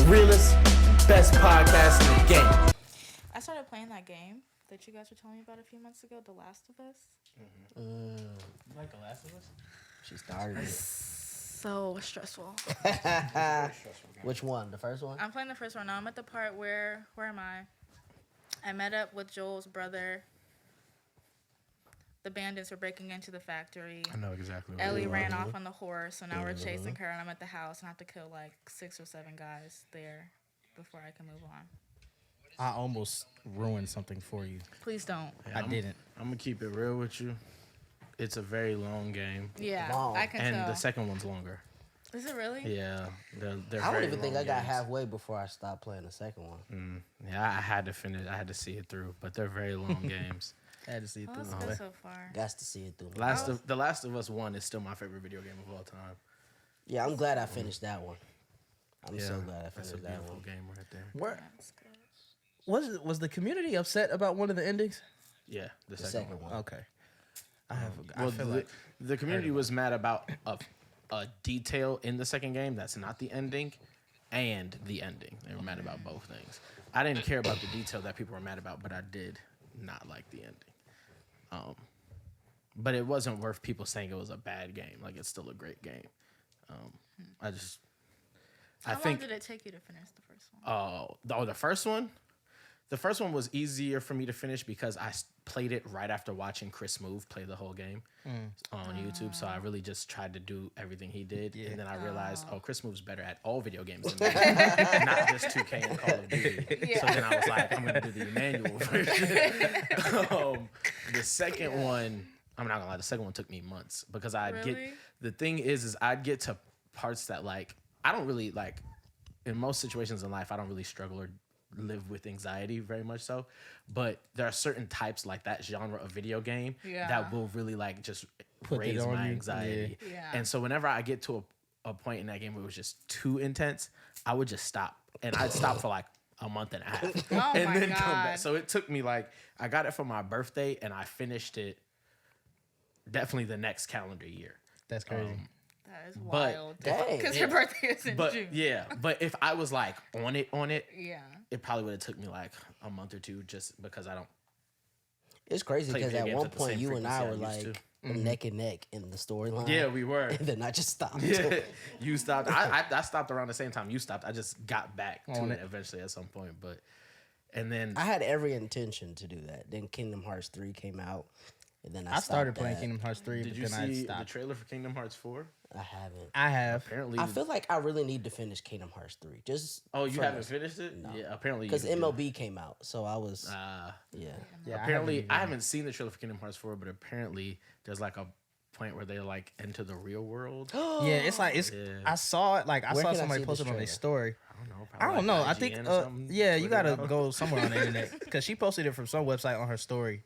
the realest, best podcast in the game. I started playing that game that you guys were telling me about a few months ago, The Last of Us. You like The Last of Us? She started it. So stressful. Which one? The first one? I'm playing the first one now. I'm at the part where am I? I met up with Joel's brother. The bandits were breaking into the factory. I know exactly what Ellie ran off on the horse, so now we're chasing her, and I'm at the house and I have to kill like 6 or 7 guys there before I can move on. I almost ruined something for you. Please don't. I didn't. I'm gonna keep it real with you. It's a very long game. Yeah, Long. I can And tell. the second one's longer. Is it really? Yeah, they're I don't very even think long I got games. halfway before I stopped playing the second one. Yeah, I had to finish. I had to see it through, but they're very long games. I had to see it Oh, through. that's good so far. Got to see it through. The Last of Us 1 is still my favorite video game of all time. Yeah, I'm glad I finished that one. I'm Yeah, so glad I that's a finished that beautiful one. game right there. Where That's good. was the community upset about one of the endings? Yeah, the The second second one. one. Okay. I Well, feel the, like the community was mad about a detail in the second game that's not the ending, and the ending. They were mad about both things. I didn't care about the detail that people were mad about, but I did not like the ending. But it wasn't worth people saying it was a bad game. Like, it's still a great game. I How think long did it take you to finish the first one? the first one. The first one was easier for me to finish because I played it right after watching Chris Move play the whole game on YouTube. So I really just tried to do everything he did. And then I realized, Chris Move's better at all video games than me, not just 2K and Call of Duty. So then I was like, I'm going to do the Emmanuel version. The second one, I'm not going to lie, the second one took me months because the thing is I'd get to parts that like, I don't really like, in most situations in life, I don't really struggle or live with anxiety very much so, but there are certain types like that genre of video game that will really like just raise my anxiety. Yeah. And so whenever I get to a point in that game where it was just too intense, I would just stop, and I'd stop for like a month and a half and my then come God. back. So it took me like, I got it for my birthday and I finished it definitely the next calendar year. that's crazy. That is wild. Dang. Because your birthday is in But June. yeah, but if I was like on it, Yeah. it probably would have took me like a month or two just because I don't. It's crazy Play because video at games one at the point same you and I were frequency I like used neck and neck in the storyline. Yeah, we were. And then I just stopped. Yeah, you stopped. I stopped around the same time you stopped. I just got back to it eventually at some point, and then I had every intention to do that. Then Kingdom Hearts 3 came out, and then I started stopped playing that. Kingdom Hearts 3, did but you then I see the stopped. trailer for Kingdom Hearts 4? I haven't. I have. Apparently, I feel like I really need to finish Kingdom Hearts 3. Just you haven't finished it? No. Yeah, apparently because you do. MLB came out, so I was Yeah, Apparently, I haven't seen the trailer for Kingdom Hearts 4, but apparently there's like a point where they like enter the real world. Yeah, it's like it's. Yeah. I saw it. Like I Where saw can I somebody see posted this on their trailer? story. I don't know. I probably don't know. like I think. IGN or something, Yeah, you Twitter, I gotta don't go somewhere on the internet because she posted it from some website on her story,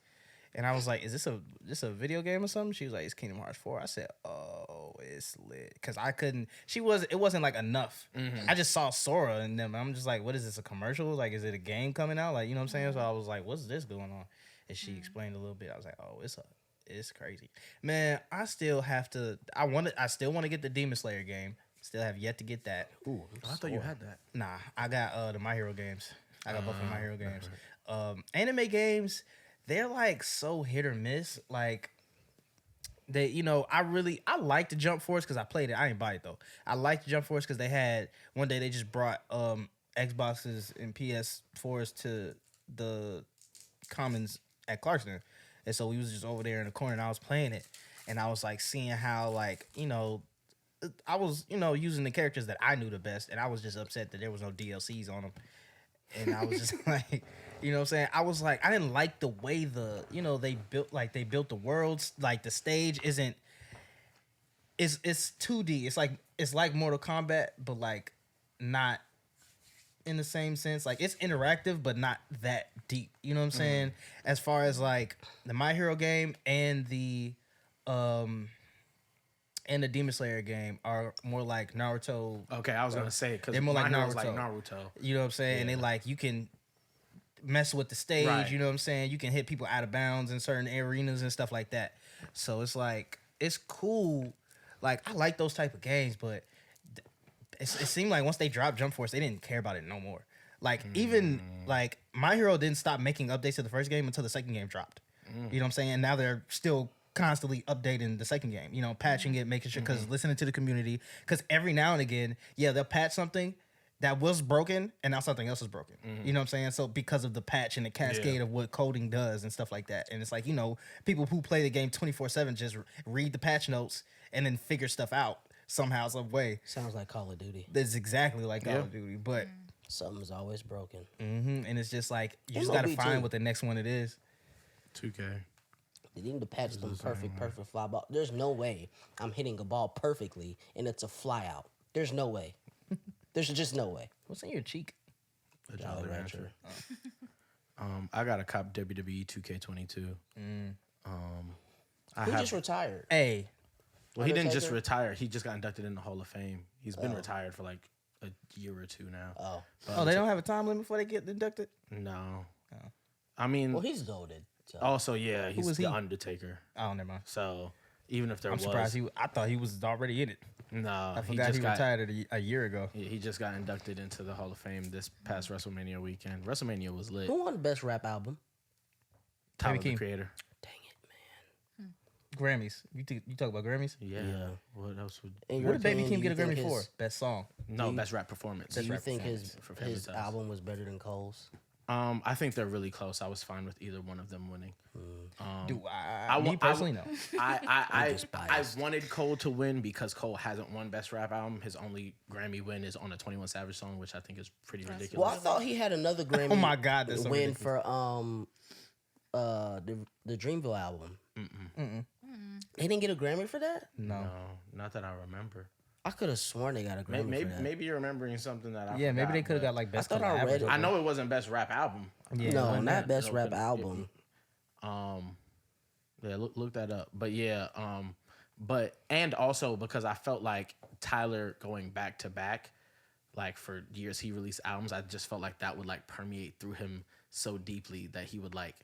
and I was like, "Is this a video game or something?" She was like, "It's Kingdom Hearts 4." I said, "Oh, it's lit," because I couldn't. It wasn't like enough. I just saw Sora and them. I'm just like, "What is this? A commercial? Like, is it a game coming out? Like, you know what I'm saying?" So I was like, "What's this going on?" And she explained a little bit. I was like, "Oh, it's crazy, man." I still want to get the Demon Slayer game. Still have yet to get that. Ooh, I thought you had that. Nah, I got the My Hero games. I got both of My Hero games. Anime games, they're like so hit or miss. Like they, I like the Jump Force because I played it. I didn't buy it though. I like the Jump Force because they had one day they just brought Xboxes and PS4s to the Commons at Clarkston, and so we was just over there in the corner and I was playing it, and I was like seeing how like I was, using the characters that I knew the best, and I was just upset that there was no DLCs on them. And I was just like, you know what I'm saying? I was like, I didn't like the way they built the worlds. Like the stage it's 2D. It's like Mortal Kombat, but like not in the same sense. Like it's interactive, but not that deep. You know what I'm saying? As far as like the My Hero game and the Demon Slayer game are more like Naruto. Okay, I was gonna say because they're more like Naruto. Naruto. You know what I'm saying? And they like you can mess with the stage. Right. You know what I'm saying? You can hit people out of bounds in certain arenas and stuff like that. So it's like it's cool. Like I like those type of games, but it seemed like once they dropped Jump Force, they didn't care about it no more. Like even like My Hero didn't stop making updates to the first game until the second game dropped. You know what I'm saying? And now they're still constantly updating the second game, you know, patching it, making sure, because listening to the community, because every now and again, they'll patch something that was broken and now something else is broken. You know what I'm saying? So because of the patch and the cascade of what coding does and stuff like that. And it's like, you know, people who play the game 24/7 just read the patch notes and then figure stuff out somehow, some way. Sounds like Call of Duty. That's exactly like Call of Duty, but Something's always broken. and it's just like you just gotta MLB find too. what the next one it is. 2K. They need to patch them perfect fly ball. There's no way I'm hitting a ball perfectly and it's a fly out. There's no way. There's just no way. What's in your cheek? A Jolly Rancher. I got a cop WWE 2K22. He just retired. Hey, Well, he didn't just Undertaker? retire. He just got inducted in the Hall of Fame. He's been retired for like a year or two now. Oh. they don't have a time limit before they get inducted? No. I mean, Well, he's goaded. So. also, yeah, he's was the he? Undertaker. Oh, never mind. So even if there I'm was, surprised I thought he was already in it. no, I he forgot just he got retired a year ago. yeah, he just got inducted into the Hall of Fame this past WrestleMania weekend. WrestleMania was lit. Who won best rap album? Tyler, King. the Creator. Dang it, Grammys. You talk about Grammys? Yeah. Yeah. What else would? man. In What your did Baby opinion, Kim do get a you Grammy think for? his- Best song. No, you- best rap performance. Do you rap think performance for Family his Ties. album was better than Cole's? I think they're really close. I was fine with either one of them winning. Do wa- me personally, no. I just biased. wanted Cole to win because Cole hasn't won best rap album. His only Grammy win is on a 21 Savage song, which I think is pretty Well, ridiculous. I thought he had another Grammy. Oh my God, that's so win ridiculous. for the Dreamville album. They didn't get a Grammy for that. No. No, not that I remember. I could have sworn they got a Grammy Maybe for that. maybe you're remembering something that I Yeah, maybe forgot, they could have but got like best. thought I collab or read it. something. I know it wasn't best rap album. Yeah, no, wasn't not best No, rap but album. Yeah, look that up. But yeah, but and also because I felt like Tyler going back to back, like for years he released albums, I just felt like that would like permeate through him so deeply that he would like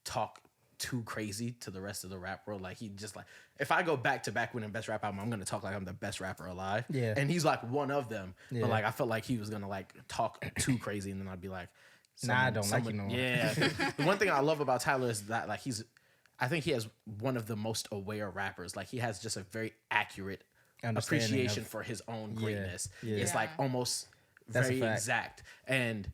talk too crazy to the rest of the rap world. Like he just like, if I go back to back winning best rap album, I'm gonna talk like I'm the best rapper alive. Yeah. And he's like one of them. Yeah. But like I felt like he was gonna like talk too crazy, and then I'd be like, Nah, I don't like you no more. Yeah. The one thing I love about Tyler is that like I think he has one of the most aware rappers. Like he has just a very accurate Understanding appreciation of- for his own greatness. Yeah. It's like almost That's a very fact. exact. And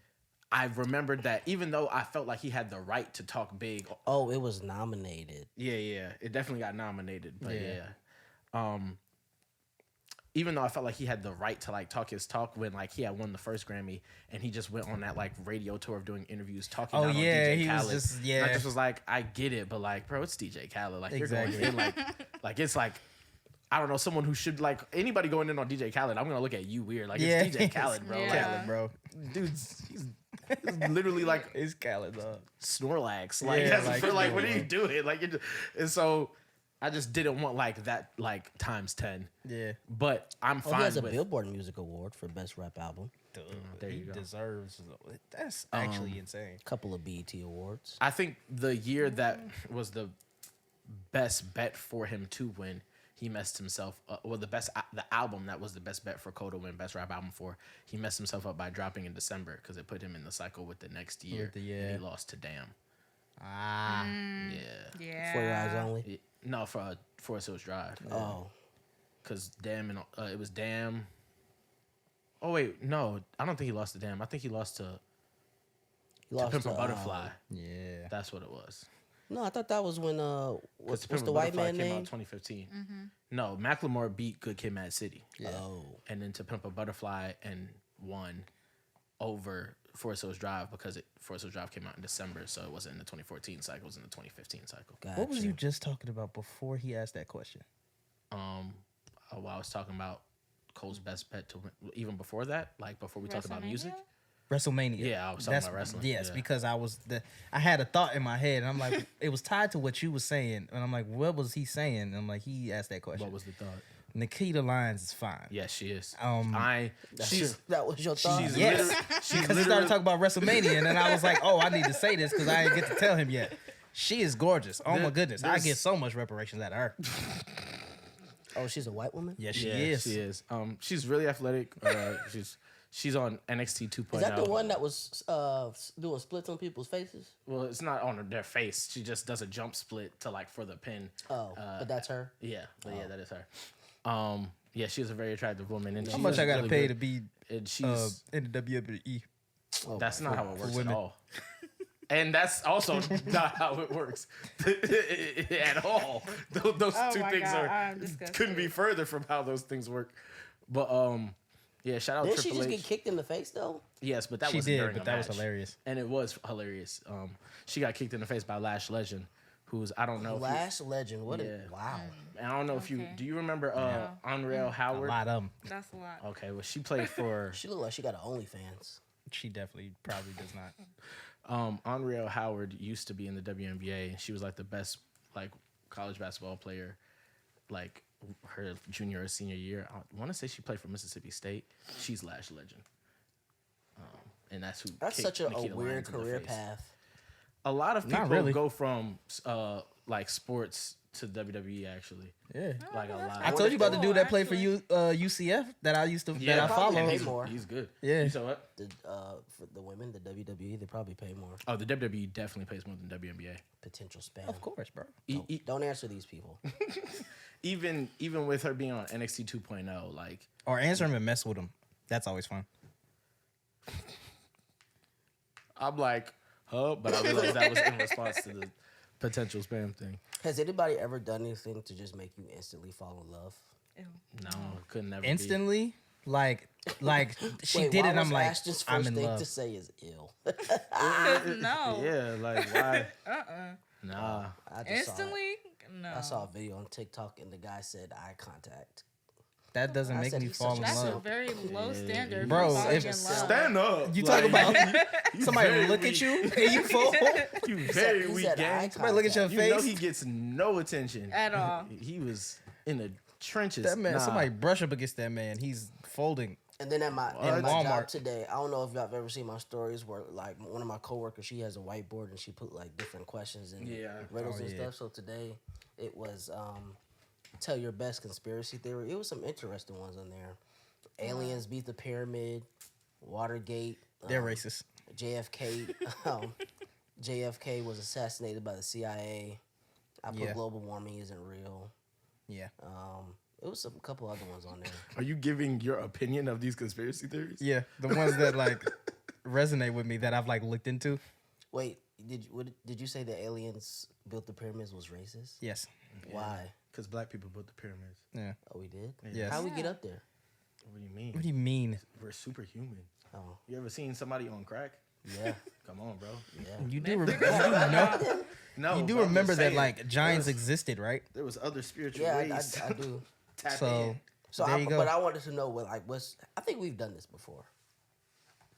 I remembered that even though I felt like he had the right to talk big, Oh, it was nominated. yeah, it definitely got nominated. But Yeah. even though I felt like he had the right to like talk his talk when like he had won the first Grammy and he just went on that like radio tour of doing interviews talking Oh, out on yeah, DJ he was Khaled. just- And yeah. I just was like, I get it, but like, bro, it's DJ Khaled. Like Exactly. you're going in like it's like I don't know, someone who should like anybody going in on DJ Khaled, I'm gonna look at you weird. Like Yeah. it's DJ Khaled, bro. Yeah. Like, Khaled, bro. dude's he's literally like It's Khaled, dog. Snorlax. Like, Yeah, that's like, for, like yeah, what are you bro. doing? Like, and so I just didn't want like that, like times 10. Yeah. But I'm Oh, fine he has a with. Billboard Music Award for best rap album. Dude, there he you go. deserves. That's actually insane. Couple of BET awards. I think the year that was the best bet for him to win, he messed himself up. Well, the album that was the best bet for Cole to win best rap album for, he messed himself up by dropping in December because it put him in the cycle with the next year. the- And yeah. he lost to Damn. Ah. Yeah. Yeah. For Your Eyes Only. No, for Forest Hills Drive. Oh, Because Damn, and it was Damn. Oh, wait. No, I don't think he lost to Damn. I think he lost to he lost Pimp to a Butterfly. Yeah. That's what it was. No, I thought that was when what's Pimp a the white Butterfly man came out in name? 2015. No, Macklemore beat Good Kid, Mad City. Oh, And then To Pimp a Butterfly and won over Forest Hills Drive because Forest Hills Drive came out in December, so it wasn't in the 2014 cycle, it was in the 2015 cycle. gotcha. What was you just talking about before he asked that question? Well, I was talking about Cole's best bet to win. Even before that, like before we talked about music. WrestleMania. Yeah, I was talking about wrestling. Yes, Yeah. because I had a thought in my head, and I'm like, it was tied to what you was saying, and I'm like, what was he saying? And I'm like, he asked that question. What was the thought? Nikita Lyons is fine. Yes, she is. She's that was your thought? she's Yes, literally- she's because he started talking about WrestleMania, and then I was like, oh, I need to say this because I didn't get to tell him yet. She is gorgeous. Oh my goodness, I there's- get so much reparations out of her. Oh, she's a white woman? Yeah, she is. She is. She's really athletic. She's on NXT 2.0. Is that the one that was doing splits on people's faces? Well, it's not on their face. She just does a jump split to like for the pin. Oh, but that's her? Yeah, but yeah, that is her. Yeah, she's a very attractive woman. And How much I gotta really pay good. to be And she's in the WWE? that's not how it works at women. all. And that's also not how it works at all. Those Oh two my things God, I'm disgusted. couldn't be further from how those things work. But yeah, shout out Didn't she Triple just H. get kicked in the face, though? Yes, but that She was did, during but a that was match. hilarious. And it was hilarious. She got kicked in the face by Lash Legend, who's I don't know. if you- Lash Legend. What Yeah. a... Wow. and I don't know if you Okay. do you remember Unreal A Howard? lot of them. That's a lot. Okay, well she played for She look like she got an OnlyFans. She definitely probably does not. Unreal Howard used to be in the WNBA. She was like the best like college basketball player, like her junior or senior year. I want to say she played for Mississippi State. She's Lash Legend, and that's who. That's kicked such a Nikita weird Lyons in the career face. path. A lot of Not people really. go from like sports to WWE. Actually, Yeah. like a lot. I told you about the dude that played for Actually. UCF that I used to that I probably followed. pay he's, more. he's good. Yeah. You saw what? For the women, the WWE, they probably pay more. Oh, the WWE definitely pays more than WNBA. Potential spam. Of course, bro. Don't answer these people. Even with her being on NXT 2.0, like Or answer him and mess with him. That's always fun. I'm like, huh? But I realized that was in response to the potential spam thing. Has anybody ever done anything to just make you instantly fall in love? Ew. No, couldn't never Instantly, like she Wait, did why it. And I'm was like, Ashton's I'm first in thing love. to say is ill. No. Be. Yeah, like why? Uh-uh. Nah. I just Instantly? No. I saw a video on TikTok and the guy said eye contact. That doesn't I make said me he's fall such in a That's a love. very low standard. Bro, for falling if- in love. Stand up. You Like, talk about you somebody very look weak. at you and you fall. You He very said weak, eye gang. Somebody look at your contact. You know face. he gets no attention At all. He was in the trenches. That man, Nah. somebody brush up against that man. He's folding. And then at my What? job Walmart. today, I don't know if y'all have ever seen my stories where like one of my coworkers, she has a whiteboard and she put like different questions and Yeah. riddles Oh, and yeah. stuff. So today it was tell your best conspiracy theory. It was some interesting ones in there. Aliens beat the pyramid, Watergate. They're racist. JFK. JFK was assassinated by the CIA. I put Yeah. global warming isn't real. Yeah. It was a couple other ones on there. Are you giving your opinion of these conspiracy theories? Yeah. The ones that like resonate with me that I've like looked into. Wait, did you say the aliens built the pyramids was racist? Yes. Why? Because black people built the pyramids. Yeah. Oh, we did. Yes. How we get up there? What do you mean? What do you mean? We're superhuman. Oh, You ever seen somebody on crack? yeah, Come on, bro. yeah. You do know. No, You do bro, I'm remember just that saying, like giants there was- existed, right? There was other spiritual Yeah, ways. I do. Tap So in. So, there you go. but I wanted to know what like what's. I think we've done this before.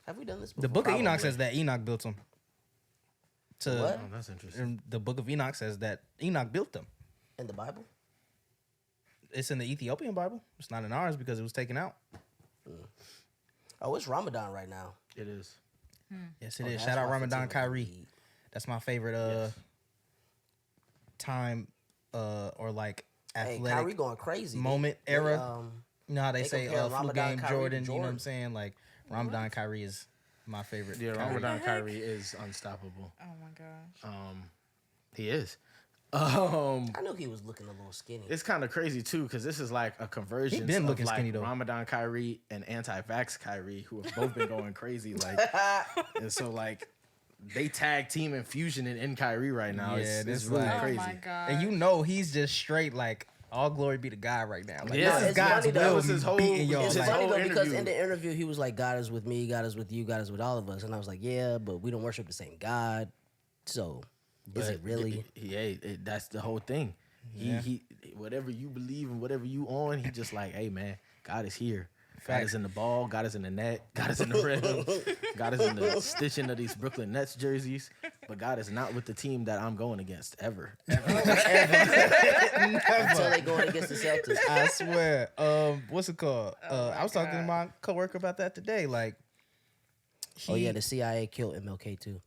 Have we done this before? The Book of Enoch Probably. says that Enoch built them. What? Oh, that's interesting. And the Book of Enoch says that Enoch built them. In the Bible? It's in the Ethiopian Bible. It's not in ours because it was taken out. Oh, it's Ramadan right now. It is. Yes, it Oh, is. that's Shout out why Ramadan 15 was Kyrie. Eid. That's my favorite Yes. time or like Hey, athletic Kyrie going crazy. moment They, era. You know how they they say compare flu Ramadan game Kyrie to Jordan, you know what I'm Jordan. saying? Like Ramadan Kyrie is my favorite. Yeah, Kyrie. Ramadan Kyrie is unstoppable. Oh my gosh. He is. I knew he was looking a little skinny. It's kind of crazy too, because this is like a conversion He been of looking like skinny, though. Ramadan Kyrie and anti-vax Kyrie, who have both been going crazy. Like, and so like they tag team and fusion in Kyrie right now. Yeah, it's this really like- Oh crazy. my god. And you know he's just straight like all glory be to God right now. Like Yeah, this is it's God's funny though. will It was his whole- beating y'all. It's his funny whole though because interview. in the interview he was like, "God is with me, God is with you, God is with all of us," and I was like, "Yeah, but we don't worship the same God, so is it really?" Yeah, that's the whole thing. He whatever you believe and whatever you on, he just like, hey man, God is here. God Facts. is in the ball. God is in the net. God is in the rim. God is in the stitching of these Brooklyn Nets jerseys. But God is not with the team that I'm going against ever. Until they going against the Celtics. I swear. What's it called? I was talking to God. my coworker about that today. Like, Oh yeah, the CIA killed MLK too.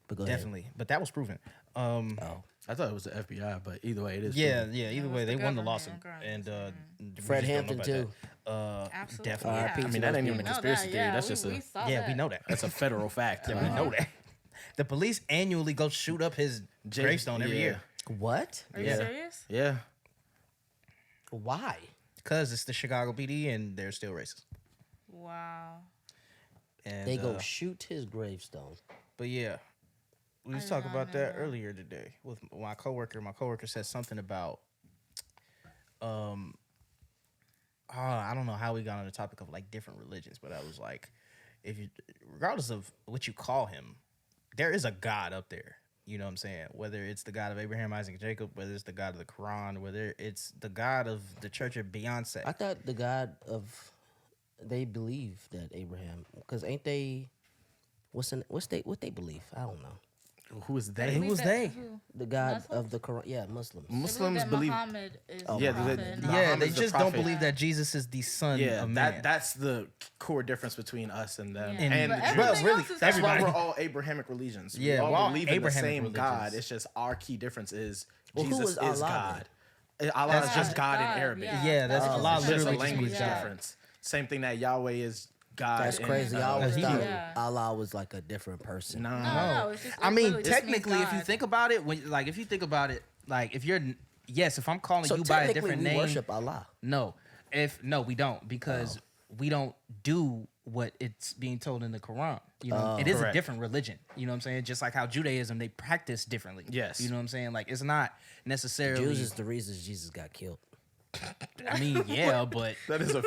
But go definitely, but that was proven. ahead. Oh, I thought it was the FBI, but either way, it is. Yeah, true. yeah. Either it way, was they the won the government, lawsuit, regardless. and we Fred just don't know Hampton about too. that. Absolutely. Definitely. Yeah. RIP. I mean, that ain't even a We know conspiracy that, theory. yeah, That's just we a saw Yeah, that. we know that. that's a federal fact. Yeah, we know that. The police annually go shoot up his gravestone every year What? Are you Yeah. serious? Yeah. Why? because it's the Chicago PD and they're still racist. Wow. And They go shoot his gravestone. But yeah, we was did talking not about know that that. earlier today with my coworker. My coworker said something about, I don't know how we got on the topic of like different religions, but I was like, if you, regardless of what you call him, there is a God up there. You know what I'm saying? Whether it's the God of Abraham, Isaac, and Jacob, whether it's the God of the Quran, whether it's the God of the Church of Beyonce. I thought the God of they believe that Abraham, because ain't they? What they believe? I don't know. Who is they? Who was they? Who? The God Muslims? of the Quran. Yeah, Muslims. Muslims that believe. Muhammad is Oh, the yeah, prophet, they- not- Yeah, Muhammad's they the just don't prophet. believe that Jesus is the son Yeah, of man. that's the core difference between us and them. Yeah. And But the everything Jews. really, else is That's why everybody. we're all Abrahamic religions. Yeah, we we're all all believe in the Abrahamic same religions. God. It's just our key difference is Well, who Jesus is is Allah God. Allah is just God in God, Arabic. yeah. Yeah, that's Oh, Allah It's just a literally just language means God. difference. Same thing that Yahweh is God. That's in, crazy. I always Hebrew. thought Yeah. Allah was like a different person. Nah. No, it's just, I it mean, literally just means technically, if you God. think about it, if you think about it, like if you're, yes, if I'm calling So you by a technically, different we name, worship Allah. no, we don't because we don't do what it's being told in the Quran. You know, it is a Correct. different religion. You know what I'm saying? Just like how Judaism, they practice differently. Yes. You know what I'm saying? Like it's not necessarily. Jews is the reason Jesus got killed. I mean, yeah, but That is a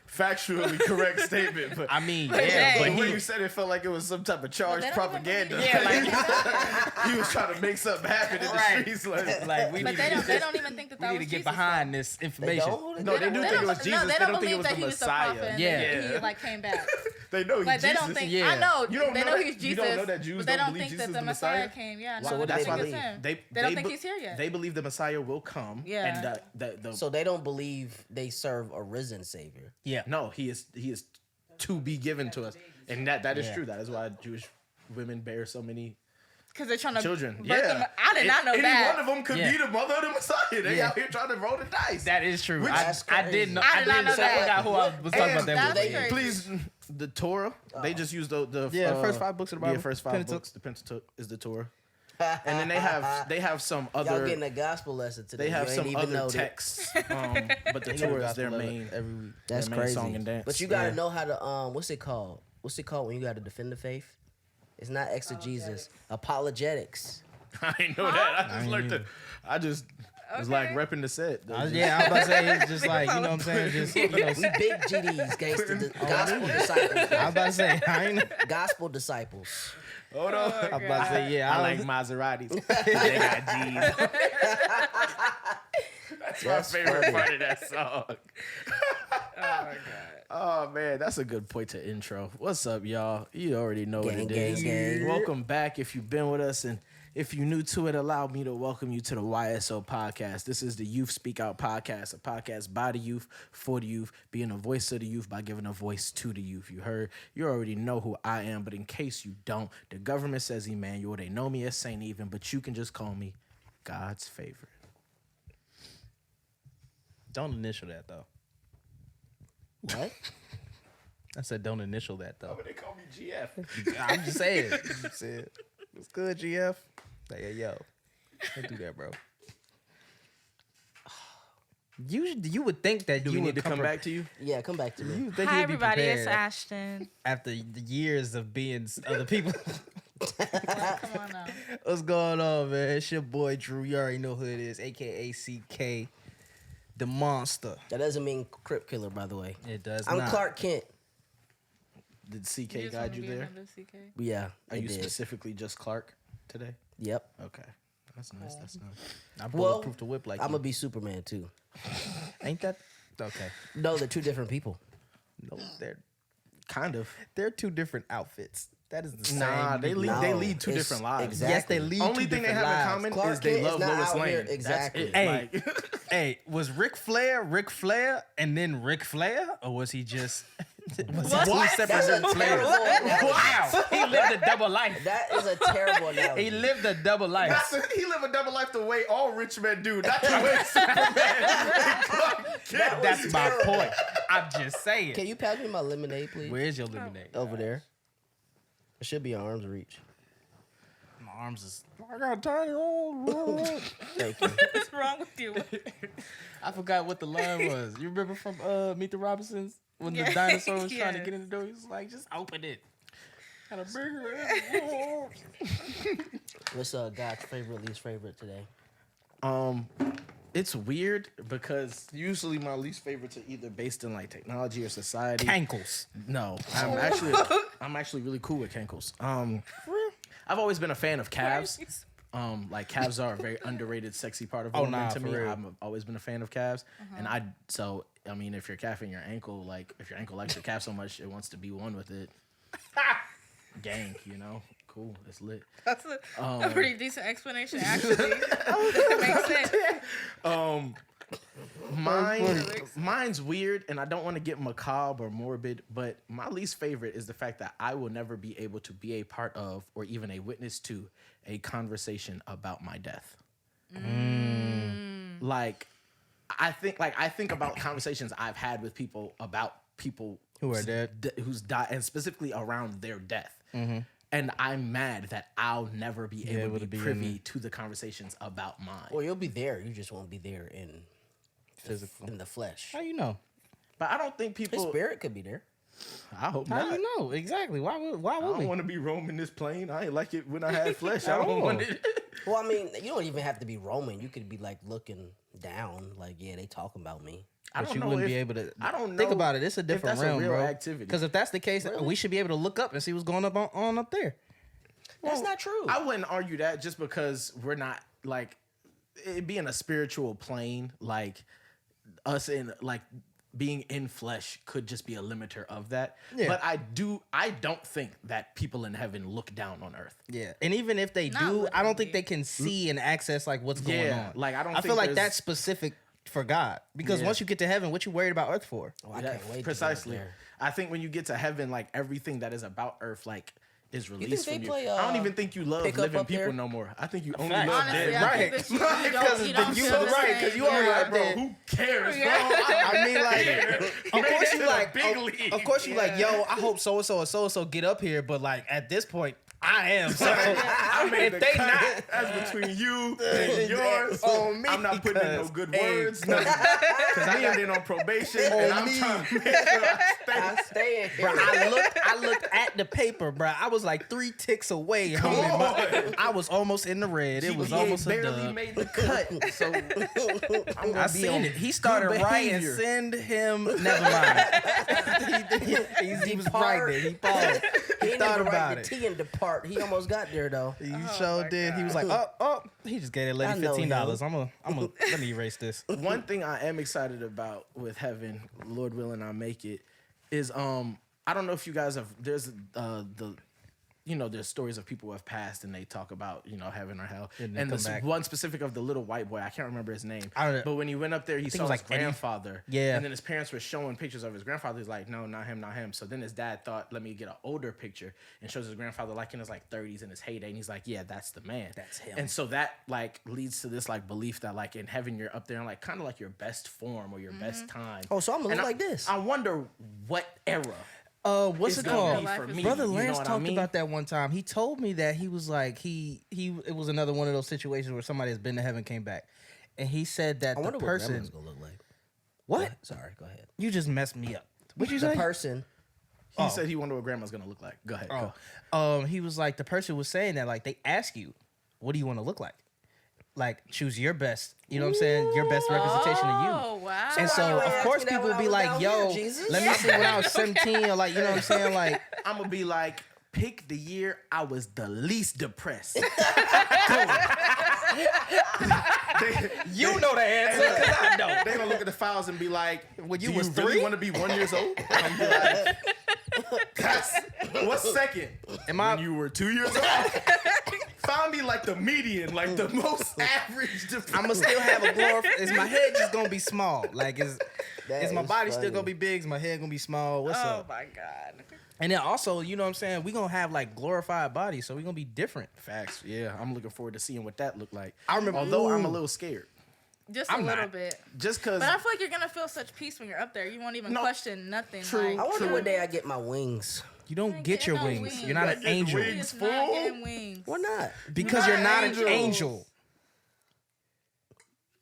factually correct statement. But I mean, But yeah, hey. but the way he, you said it felt like it was some type of charged they don't even propaganda. believe- yeah, like, He was trying to make something happen in Right. the streets. Like, like we But need they to don't. get They this- don't even think that we that need was to get Jesus. behind this They information. don't. No, they do think it was No, Jesus. they They don't don't think it believe was that the he was the Messiah. prophet. Yeah. And he like came back. they know he's Like they Jesus. don't think. Yeah. I know. You don't they know know that- he's you Jesus. don't know that Jews but they don't don't believe think Jesus that is the the Messiah Messiah? came. Yeah. So No, what do they they think it's believe? him. They They don't be- think he's here yet. They believe the Messiah will come. Yeah. And the So they don't believe they serve a risen Savior. Yeah, no, he is to be given to us, and that is Yeah. true. That is why Jewish women bear so many Because they're trying to children. birth Yeah, them. I did not know Any that. one of them could Yeah. be the mother of the Messiah. They Yeah. out here trying to roll the dice. that is true. Which- I That's did crazy. know. I I did not did know I that. forgot who I was talking about. That That's with. crazy. Please, the Torah. They just use the first 5 books of the Bible. Yeah, first 5 Pentateuch. books. The Pentateuch is the Torah, and then they have some Y'all other. getting a gospel lesson today. They have You ain't some even other know that. texts, but the Torah is their main every week. That's their main crazy. song and dance. But you gotta Yeah. know how to what's it called? What's it called when you gotta defend the faith? It's not exegesis. Apologetics. I didn't know that. I just learned either. it. I just was like Okay. repping the set. Yeah, I was about to say it's just like you know what I'm saying. Just you know, We big GDs, gangster, gospel I disciples. was about to say I ain't. Gospel disciples. Hold on. I was about to say yeah. I I like was, Maseratis. They got G's. That's my That's favorite funny. part of that song. Oh my god. Oh man, that's a good point to intro. What's up, y'all? You already know what Gang, it gang, is. gang. Welcome back if you've been with us, and if you're new to it, allow me to welcome you to the YSO Podcast. This is the Youth Speak Out Podcast, a podcast by the youth, for the youth, being a voice of the youth by giving a voice to the youth. You already know who I am, but in case you don't, the government says Emmanuel. They know me as Saint Even, but you can just call me God's favorite. don't initial that though. What? I said don't initial that though. They call me GF. I'm just saying. It's good, GF. Hey, yo, don't do that, bro. You would think that Do you we would need to come back to you? Yeah, come back to me. You would think Hi you'd be everybody, it's prepared Ashton. after the years of being other people. Come on now. What's going on, man? It's your boy Drew. You already know who it is, aka CK, the monster. That doesn't mean Crip Killer, by the way. It does. I'm not. Clark Kent. Did just CK wanna guide you be there? another CK? Yeah, Are it you did. specifically just Clark today? Yep. Okay. That's nice. That's nice. I'm Well, bulletproof to whip like I'm you. gonna be Superman too. Ain't that okay? No, they're two different people. No, Kind of. they're two different outfits. That is the same. Nah, they lead. No, They lead two it's different lives. exact- Yes, they lead. Only two thing they different have in lives. common Clark is they Kent is love not Lois out here- Lane. exactly. That's it. Hey. Like, Hey, was Ric Flair, and then Ric Flair, or was he just What? Two separate players. Wow. He lived a double life. That is a terrible analogy. He lived a double life. He lived a double life the way all rich men do, not the way Superman. That's my point. I'm just saying. Can you pass me my lemonade, please? Where's your lemonade? Over there. It should be arm's reach. My arms is. I got tiny arms. Thank you. What's wrong with you? I forgot what the line was. You remember from Meet the Robinsons when the dinosaur was trying to Yes. get in the door? He was like, "Just open it." Had a bigger. What's God's favorite, least favorite today? It's weird because usually my least favorites are either based in like technology or society. Cankles. No, I'm actually really cool with cankles. I've always been a fan of calves. Like calves are a very underrated, sexy part of women to for me. real. I've always been a fan of calves, and I mean, if you're calving your ankle, like if your ankle likes your calf so much, it wants to be one with it. Gang, cool, it's lit. That's a pretty decent explanation, actually. It makes sense. Mine's weird, and I don't want to get macabre or morbid, but my least favorite is the fact that I will never be able to be a part of or even a witness to a conversation about my death. Like, I think about conversations I've had with people about people Who are dead. who's died, and specifically around their death. And I'm mad that I'll never be able to be privy to the conversations about mine. Well, you'll be there. You just won't be there in Physical. in the flesh. How you know? But I don't think His people. spirit could be there. I hope How not. you know? Exactly. Why I would don't we? want to be roaming this plane. I ain't like it when I had flesh. I don't want it. Well, I mean, you don't even have to be Roman. You could be like looking down, like, yeah, they talking about me. I But don't you know wouldn't if, be able to. I don't know. Think about it. It's a different that's a realm, real bro. activity. Because if that's the case, we should be able to look up and see what's going on up there. That's not true. I wouldn't argue that just because we're not like it being a spiritual plane, like us in like being in flesh could just be a limiter of that. Yeah. But I don't think that people in heaven look down on earth. Yeah, and even if they Not do, I don't literally. think they can see and access like what's going Yeah, on. like, I don't I feel think like there's- that's specific for God because Yeah. once you get to heaven, what you worried about earth for? Oh, I Yeah, can't wait. precisely. To get up I think when you get to heaven, like everything that is about earth, like is think released they from you. play, I don't even think you love pick up living up people there? no more. I think you only fact. love Honestly, dead. I Right. think that you don't you feel was the right, same. 'cause you are Yeah. right there. Who cares, bro? I mean, like, of course you the like, big league. of course you like, yo, I hope so and so and so and so get up here, but like at this point, I am. So I made if the they cut. not, That's between you and yours. on me, I'm not putting in no because- good hey, words. Because I am in on probation, and I'm me. trying to make sure I stay. I stay in here. Bro, I looked at the paper, bro. I was like 3 ticks away. Come homie. on. I was almost in the red. It was He almost a barely dub. made the cut. So I'm gonna I be seen on it. He started good writing, behavior. send him. Never mind. he was writing it. He paused. He He didn't thought even write about the it. T and depart. He almost got there though. He sure did. He was like, oh. He just gave that I lady know $15. I'm gonna let me erase this. One thing I am excited about with heaven, Lord willing, I make it, is I don't know if you guys have. There's there's stories of people who have passed and they talk about heaven or hell. And they And come this back. one specific of the little white boy, I can't remember his name. I don't know. But when he went up there, he it saw was his like Eddie. grandfather. Yeah. And then his parents were showing pictures of his grandfather. He's like, no, not him, not him. So then his dad thought, let me get an older picture, and shows his grandfather like in his like 30s in his heyday. And he's like, yeah, that's the man. That's him. And so that like leads to this like belief that like in heaven you're up there in like kind of like your best form or your best time. Oh, so I'm gonna And look like this. I wonder what era. What's It's it gonna called? be for me, Brother you know Lance what I talked mean? about that one time. He told me that he was like it was another one of those situations where somebody has been to heaven came back, and he said that I the wonder what person. grandma's gonna look like. What? Sorry, go ahead. You just messed me up. What'd you The say? person. He said he wondered what grandma's gonna look like. Go ahead. Go. He was like the person was saying that like they ask you, what do you want to look like? Like choose your best. You know what I'm saying? Your best representation of you. Oh, wow. And why so you of ain't course ask me that people when be I was like, down yo, here, Jesus? let me see when I was 17 or like you know what I'm saying? Like I'm gonna be like, pick the year I was the least depressed. you know the answer because I don't. They gonna look at the files and be like, When you "Do was you really 3? want to be 1 year old?" I'm be like, "That's what's second." Am I- When you were 2 years old, found me like the median, like the most average. I'ma still have a glorif. Is my head just gonna be small? Like is That Is my is body still funny. gonna be big? Is my head gonna be small? What's Oh up? my god. And then also, you know what I'm saying? We gonna have like glorified bodies, so we gonna be different. Facts. Yeah, I'm looking forward to seeing what that looked like. I remember- although I'm a Ooh. little scared, Just I'm a little not. bit. just because. But I feel like you're gonna feel such peace when you're up there. You won't even No. question nothing. True. I Like, wonder what day I get my wings. You don't ain't get your getting no wings. wings. You're not You an ain't getting angel. he wings. is not fool. getting wings. Why not? Because You're you're not not an angels. angel.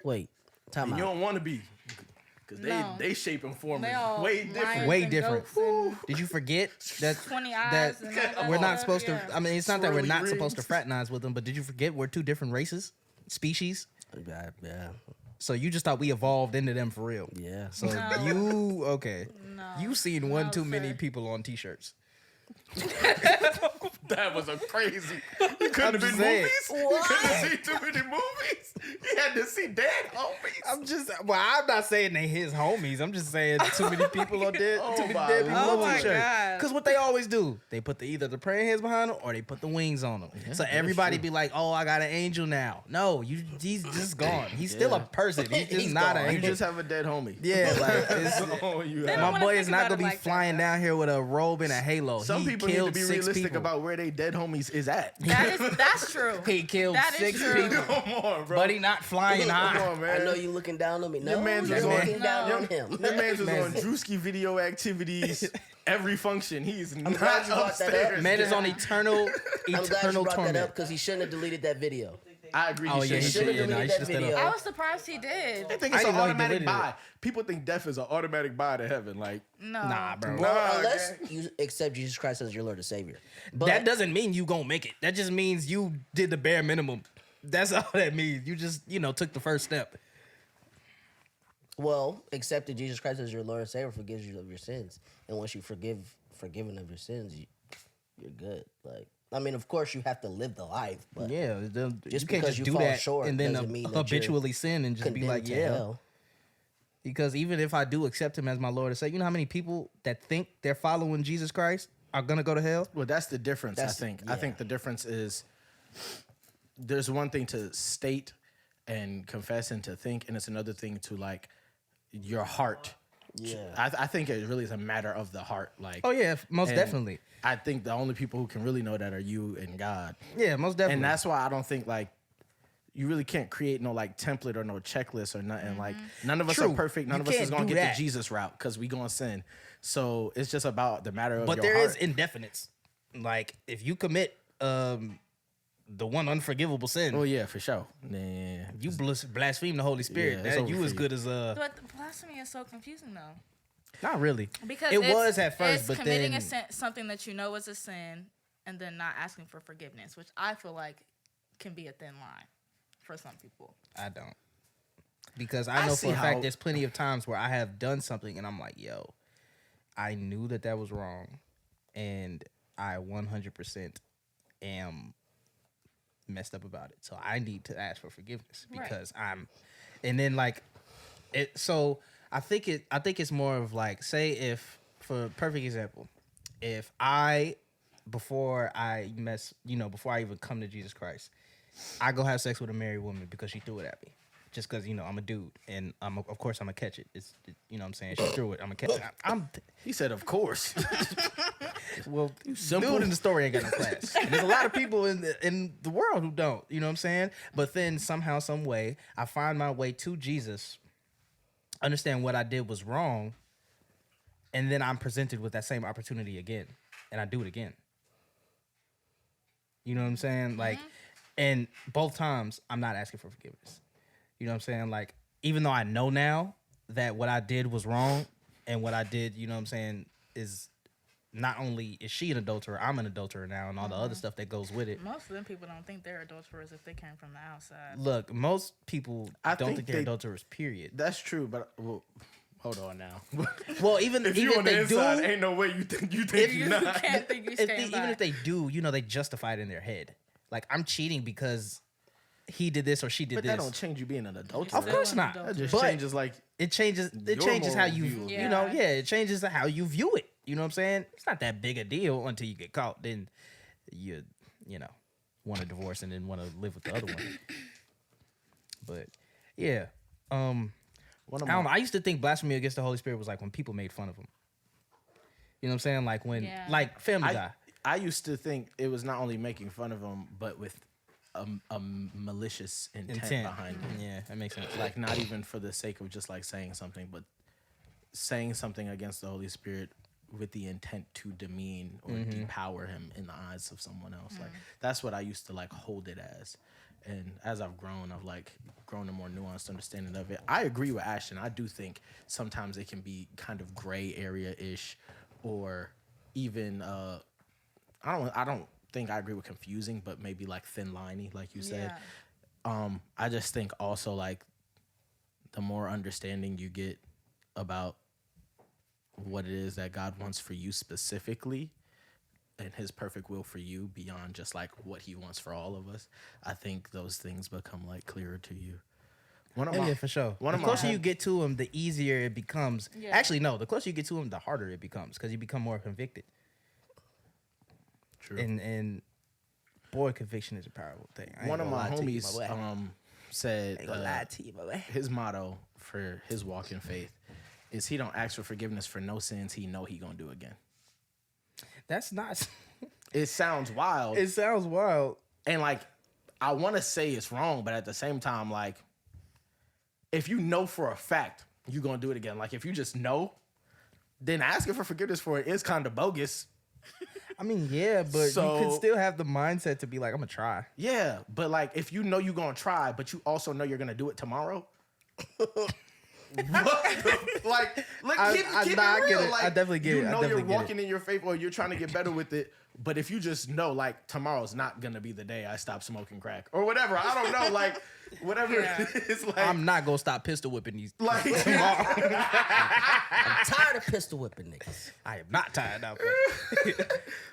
Wait, time And you out. don't want to be, because No. they shape and form They is all way different. lions Way and different. goats and Did you forget that 20 eyes and all that we're not stuff? supposed to? Yeah. I mean, it's not that we're Swirly not supposed to rings. fraternize with them, but did you forget we're two different races, species? Yeah. So you just thought we evolved into them for real? Yeah. So No. you okay? No. You seen one No, too many sir. people on t-shirts. That was a crazy. You couldn't I'm have been just saying. movies. You couldn't have seen too many movies. You had to see dead homies. I'm just I'm not saying they his homies. I'm just saying too many people are dead. Oh too many my dead people Oh on my t-shirts. God. Because what they always do, they put either the praying heads behind them or they put the wings on them. So everybody be like, "Oh, I got an angel now." No, he's just gone. He's still a person. He's just He's not gone. an You angel. just have a dead homie. Yeah, like it's, Oh, you They have- don't my wanna boy think is not about gonna it be like that, flying though. down here with a robe and a halo. Some He people need to killed be 6 realistic people. about where they dead homies is at. That's true. He killed That is 6 true. people, Come on, bro. but he not flying Come high. on, man. I know you looking down on me. No, Your man's you're was on- looking down No. on him. Your man's was Man. on Druski video activities, every function. He's glad not you brought that up. upstairs. Man is on eternal I'm glad you eternal brought that up torment. because he shouldn't have deleted that video. I agree. Oh, yeah, he should. should. Yeah, deleted no, he that should have stayed video. up. I was surprised he did. I think I it's didn't an know he automatic deleted buy. it. People think death is an automatic buy to heaven. Like, No. Nah, bro. Well, Nah, unless gang. you accept Jesus Christ as your Lord and Savior. But That doesn't mean you gonna make it. That just means you did the bare minimum. That's all that means. You just, took the first step. Well, accepting Jesus Christ as your Lord and Savior forgives you of your sins, and once you forgiven of your sins, you're good. Like, I mean, of course, you have to live the life, but Yeah, Just you can't because just you do fall that short and then doesn't mean that you're habitually sin and just be condemned like, to yeah. hell. Because even if I do accept him as my Lord and Savior, you know how many people that think they're following Jesus Christ are gonna go to hell? well, that's the difference. That's- I think. yeah. I think the difference is there's one thing to state and confess and to think, and it's another thing to like your heart. Yeah. I think it really is a matter of the heart. Like, Oh yeah, most and definitely. I think the only people who can really know that are you and God. Yeah, most definitely. And that's why I don't think like you really can't create no like template or no checklist or nothing. Like none of us True. are perfect. None You of us is can't gonna do get that. the Jesus route because we gonna sin. So it's just about the matter of but your there is heart. indefinites. Like if you commit the one unforgivable sin, Oh yeah, for sure. Nah. you blaspheme the Holy Spirit. Yeah, it's That over you for as you. good as But blasphemy is so confusing though. not really. Because it it's- was at first, it's but committing then a sin, something that you know is a sin, and then not asking for forgiveness, which I feel like can be a thin line for some people. I don't. Because I I know see for a fact how- there's plenty of times where I have done something and I'm like, yo, I knew that was wrong, and I 100% am messed up about it. So I need to ask for forgiveness Right. because and then like it. So I think it's more of like, say if, for a perfect example, if before I even come to Jesus Christ, I go have sex with a married woman because she threw it at me. Just because, I'm a dude and of course I'm going to catch it. You know what I'm saying? She threw it. I'm going to catch it. He said, "Of course." Well, simple. dude in the story ain't got no class. And there's a lot of people in the world who don't. You know what I'm saying? But then somehow, some way, I find my way to Jesus, understand what I did was wrong, and then I'm presented with that same opportunity again, and I do it again. You know what I'm saying? Like, and both times, I'm not asking for forgiveness. You know what I'm saying? Like, even though I know now that what I did was wrong, and what I did, you know what I'm saying, is not only is she an adulterer, I'm an adulterer now, and all the other stuff that goes with it. Most of them people don't think they're adulterers if they came from the outside. Look, most people I don't think think they're they- adulterers, period. That's true, but well, hold on now. Well, even if you if on the they inside, do, ain't no way you think You you're not. can't think you stand by. even if they do, they justify it in their head. Like, I'm cheating because he did this or she did But this. that don't change you being an adulterer. Of course not. That just But changes like it changes. It your changes how moral you, view of it. it changes how you view it. You know what I'm saying? It's not that big a deal until you get caught. Then you want to divorce and then want to live with the other one. But yeah, One of I don't know. my I used to think blasphemy against the Holy Spirit was like when people made fun of him. You know what I'm saying? Like when, like Family Guy. I used to think it was not only making fun of him, but with a malicious intent behind it. Yeah, that makes sense. Like not even for the sake of just like saying something, but saying something against the Holy Spirit with the intent to demean or depower him in the eyes of someone else. Like that's what I used to like hold it as. And as I've grown, I've like grown a more nuanced understanding of it. I agree with Ashton. I do think sometimes it can be kind of gray area-ish, or even I don't think I agree with confusing, but maybe like thin liney, like you said. I just think also like the more understanding you get about what it is that God wants for you specifically and his perfect will for you beyond just like what he wants for all of us, I think those things become like clearer to you. Yeah, for sure. The closer you get to him, the easier it becomes. Yeah. Actually, no, the closer you get to him, the harder it becomes because you become more convicted. True. And boy, conviction is a powerful thing. One of my homies said lie to you, boy. His motto for his walk in faith is he don't ask for forgiveness for no sins he know he gonna do again. That's not. It sounds wild. It sounds wild. And like, I want to say it's wrong, but at the same time, like, if you know for a fact you're gonna do it again, like if you just know, then asking for forgiveness for it is kind of bogus. I mean, yeah, but you can still have the mindset to be like, I'm gonna try. Yeah, but like if you know you're gonna try, but you also know you're gonna do it tomorrow. Like, keep it real. Like, I definitely get it. You know you're walking in your faith, or you're trying to get better with it. But if you just know, like, tomorrow's not gonna be the day I stop smoking crack or whatever, I don't know, like, whatever it is, like, I'm not gonna stop pistol whipping these. Like, tomorrow. I'm tired of pistol whipping niggas. I am not tired of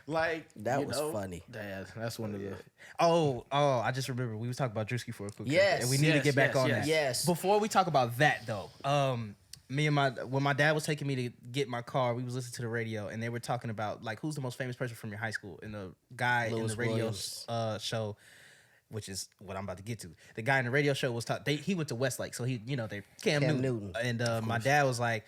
like that was funny. That's one of the. Oh! I just remember we was talking about Druski for a quick second, and we need to get back on that. Yes. Before we talk about that though, when my dad was taking me to get my car, we was listening to the radio, and they were talking about like who's the most famous person from your high school, and the guy in the radio show, which is what I'm about to get to. The guy in the radio show was he went to Westlake, so he they Cam Newton. And my dad was like,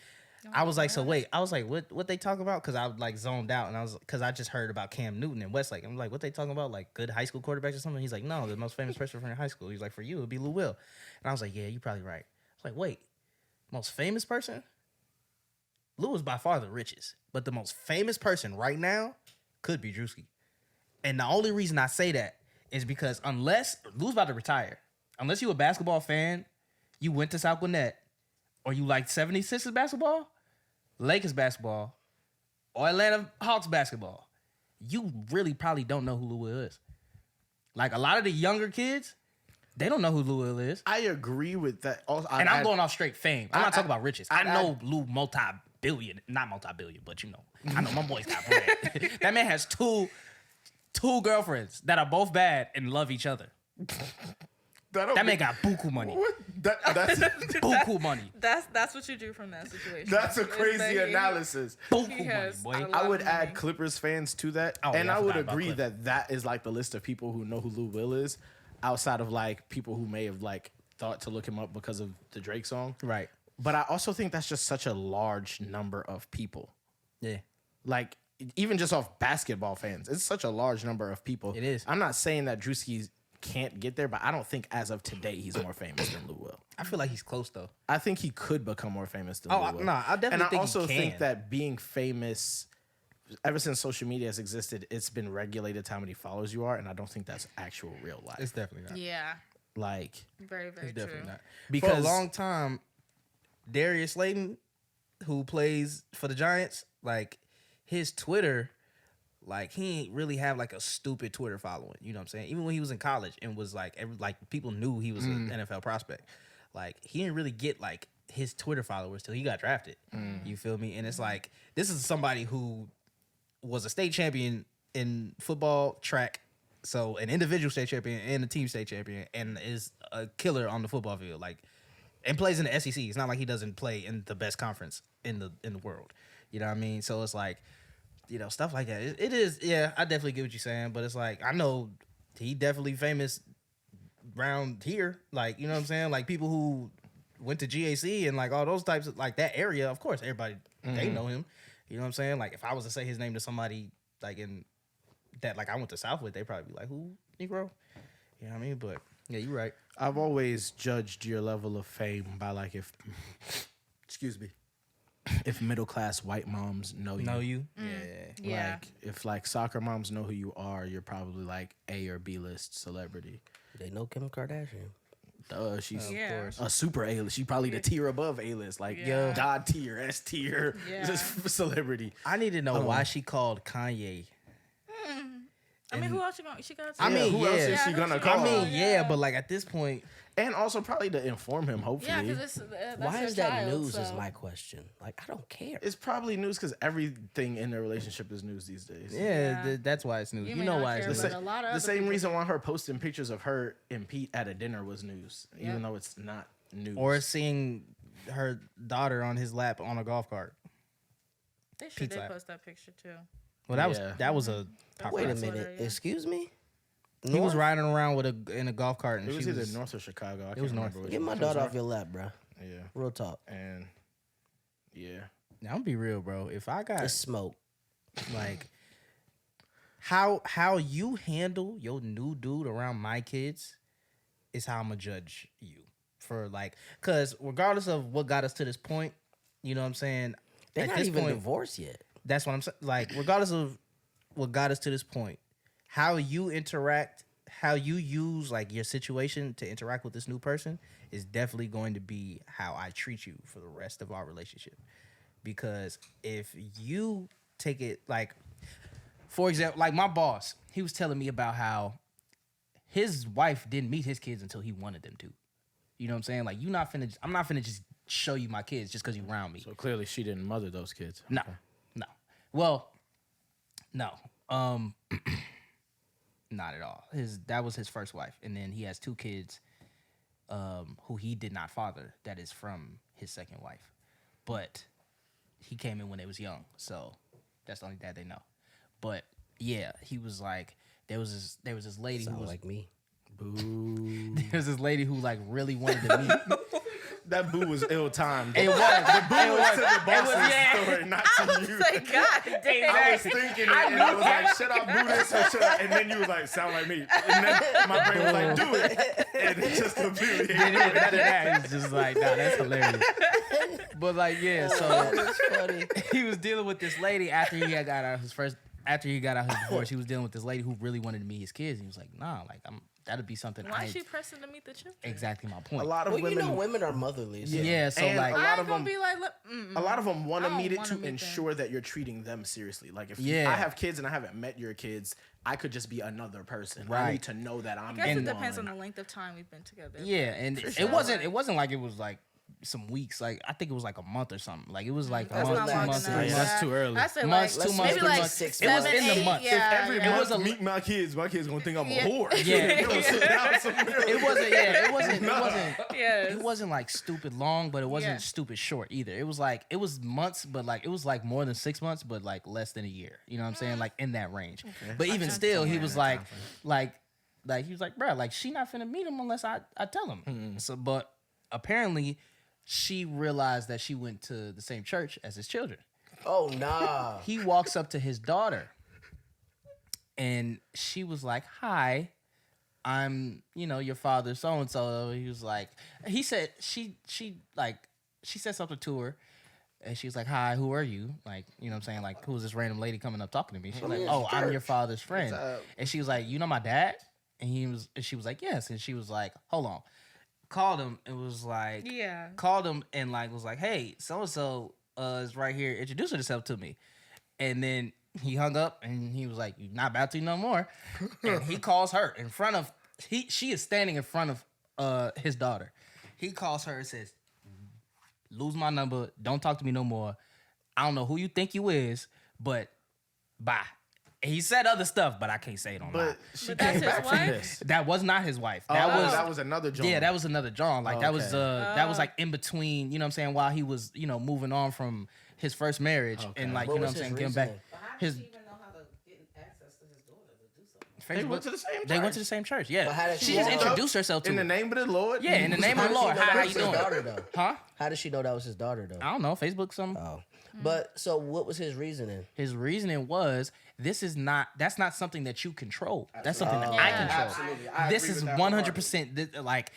I was like, so wait, I was like, what they talking about? Because I like zoned out, and because I just heard about Cam Newton and Westlake. I'm like, what they talking about? Like good high school quarterbacks or something? He's like, no, the most famous person from your high school. He's like, for you, it'd be Lou Will. And I was like, yeah, you're probably right. I was like, wait, most famous person? Lou is by far the richest, but the most famous person right now could be Druski. And the only reason I say that is because unless Lou's about to retire, unless you a basketball fan, you went to South Gwinnett, or you like 76ers basketball, Lakers basketball, or Atlanta Hawks basketball, you really probably don't know who Lou Will is. Like a lot of the younger kids, they don't know who Lou Will is. I agree with that. Also, and I'm going off straight fame. I'm not talking about riches. I know Lou not multi-billion, but you know, I know my boy's got bread. That man has two girlfriends that are both bad and love each other. That man got buku money. That's buku money. That's what you do from that situation. That's a crazy analysis. Buku money, boy. I would add Clippers fans to that, and I would agree that is like the list of people who know who Lou Will is, outside of like people who may have like thought to look him up because of the Drake song, right? But I also think that's just such a large number of people. Yeah, like even just off basketball fans, it's such a large number of people. It is. I'm not saying that Druski can't get there, but I don't think as of today he's more famous than Lou Will. I feel like he's close though. I think he could become more famous than Lou Will. No, I definitely think he can. And I also think that being famous, ever since social media has existed, it's been regulated to how many followers you are, and I don't think that's actual real life. It's definitely not. Yeah. Like, very, very it's true. definitely not. Because for a long time, Darius Slayton, who plays for the Giants, like his Twitter, like he ain't really have like a stupid Twitter following. You know what I'm saying? Even when he was in college and was like people knew he was an NFL prospect. Like he didn't really get like his Twitter followers till he got drafted. You feel me? And it's like this is somebody who was a state champion in football, track, so an individual state champion and a team state champion, and is a killer on the football field. Like, and plays in the SEC. It's not like he doesn't play in the best conference in the world. You know what I mean? So it's like, you know, stuff like that. It is, yeah, I definitely get what you're saying, but it's like, I know he definitely famous around here. Like, you know what I'm saying? Like, people who went to GAC and like all those types of like that area. Of course, everybody they know him. You know what I'm saying? Like if I was to say his name to somebody like in that like I went to South with, they'd probably be like, "Who, Negro?" You know what I mean? But yeah, you're right. I've always judged your level of fame by like if, excuse me, if middle class white moms know you. Know you? Yeah. Like if like soccer moms know who you are, you're probably like A or B list celebrity. They know Kim Kardashian. She's Yeah. a super A list. She's probably the tier above A list, like Yeah. God tier, S tier, Yeah. just celebrity. I need to know why she called Kanye. I mean, who else she got? I mean, who else yeah. is she gonna I call? I mean, yeah, but like at this point, And also probably to inform him, hopefully. Yeah, because that's Why her is that child, news? so. Is my question. Like, I don't care. It's probably news because everything in their relationship is news these days. yeah, Yeah. that's why it's news. You You may know not why care, it's but news. a lot of The other same people- reason why her posting pictures of her and Pete at a dinner was news, even though it's not news. Or seeing her daughter on his lap on a golf cart. They should pizza. they post that picture too. Well, that Yeah. was a Wait a That's what minute. it is. Excuse me? He was North? riding around with in a golf cart, and it was she either was. North or Chicago. I was can't North. remember which Get my one. daughter off your lap, bro. Yeah, Real talk. and yeah, Now, I'm gonna be real, bro. If I got It's smoke. like how you handle your new dude around my kids is how I'm gonna judge you for like, cause regardless of what got us to this point, you know what I'm saying. They're at not this even point, divorced yet. that's what I'm saying. Like, regardless of what got us to this point, how you interact, how you use like your situation to interact with this new person is definitely going to be how I treat you for the rest of our relationship. Because if you take it like, for example, like my boss, he was telling me about how his wife didn't meet his kids until he wanted them to. You know what I'm saying? Like, I'm not finna just show you my kids just because you around me. so clearly she didn't mother those kids. No, no. Well, no. Not at all. That was his first wife, and then he has 2 kids, who he did not father. That is from his second wife, but he came in when they was young, so that's the only dad they know. But yeah, he was like, there was this lady who Sound was like me. Boo. there was this lady who like really wanted to meet. That boo was ill timed. It was. Boo was to the boss's yeah. story, not I to was you. like, God damn. I was thinking it, and I was like, shut up, boo this, or shut up. And then you was like, sound like me. And then my brain was like, do it. And it just completely It's just like, nah, that's hilarious. But like, yeah, so That's funny. he was dealing with this lady after he got out of his divorce. He was dealing with this lady who really wanted to meet his kids. And he was like, nah, like that'd be something. Why is she pressing to meet the children? Exactly my point. A lot of Well, women. you know, women are motherly. So. Yeah, so And like, a I lot ain't of gonna them. be like, look, A lot of them want I to don't meet it wanna to meet them. ensure that you're treating them seriously. Like if Yeah. I have kids and I haven't met your kids, I could just be another person. I Right. need to know that I'm. I guess the it depends on one. the length of time we've been together. yeah, and For it sure. wasn't like it was like some weeks. Like I think it was like a month or something. Like it was like a That's month, not 2 long months, enough. 3 Yeah, months. that's too early. I say Months, like 2 months, maybe 3 like months. 6 It was months. in the month. Yeah, Every yeah. month was a- meet my kids gonna think I'm a Yeah. whore. Yeah. Yo, sit down somewhere. It wasn't. Yeah, it wasn't. Yes. It wasn't like stupid long, but it wasn't Yeah. stupid short either. It was like, it was months, but like it was like more than 6 months, but like less than a year. You know what I'm saying? Like in that range. But even still, he was like he was like, bro, like she not finna meet him unless I tell him. So, but apparently, she realized that she went to the same church as his children. Oh, nah. He walks up to his daughter, and she was like, "Hi, I'm, your father, so and so." He was like, he said she said something to her, and she was like, "Hi, who are you?" Like, you know what I'm saying? Like, who is this random lady coming up talking to me? She's like, it's "Oh, I'm church. your father's friend." What's up? And she was like, "You know my dad?" And she was like, "Yes." And she was like, "Hold on." Called him and was like, Yeah. called him and like was like, "Hey, so and so is right here. Introduce herself to me." And then he hung up and he was like, "You're not about to no more." And he calls her in front of she is standing in front of his daughter. He calls her and says, "Lose my number. Don't talk to me no more. I don't know who you think you is, but bye." And he said other stuff, but I can't say it on But live. she But that's came his back from wife? this. That was not his wife. That was another joint. Yeah, that was another John. Like that was Okay. that was like in between, you know what I'm saying, while he was, moving on from his first marriage Okay. and like, What you know was what I'm his saying, getting back reasoning? But how his did she even know how to get access to his daughter to do something? Facebook. They went to the same church. They went to the same church. Yeah. But how did She she just know? introduced herself to in the him. name of the Lord. Yeah, in the name of the Lord. How you doing? Daughter, though? Huh? How did she know that was his daughter though? I don't know. Facebook something. Oh, but so what was his reasoning? His reasoning was that's not something that you control. That's something that I control. Absolutely. I This agree is with that 100% like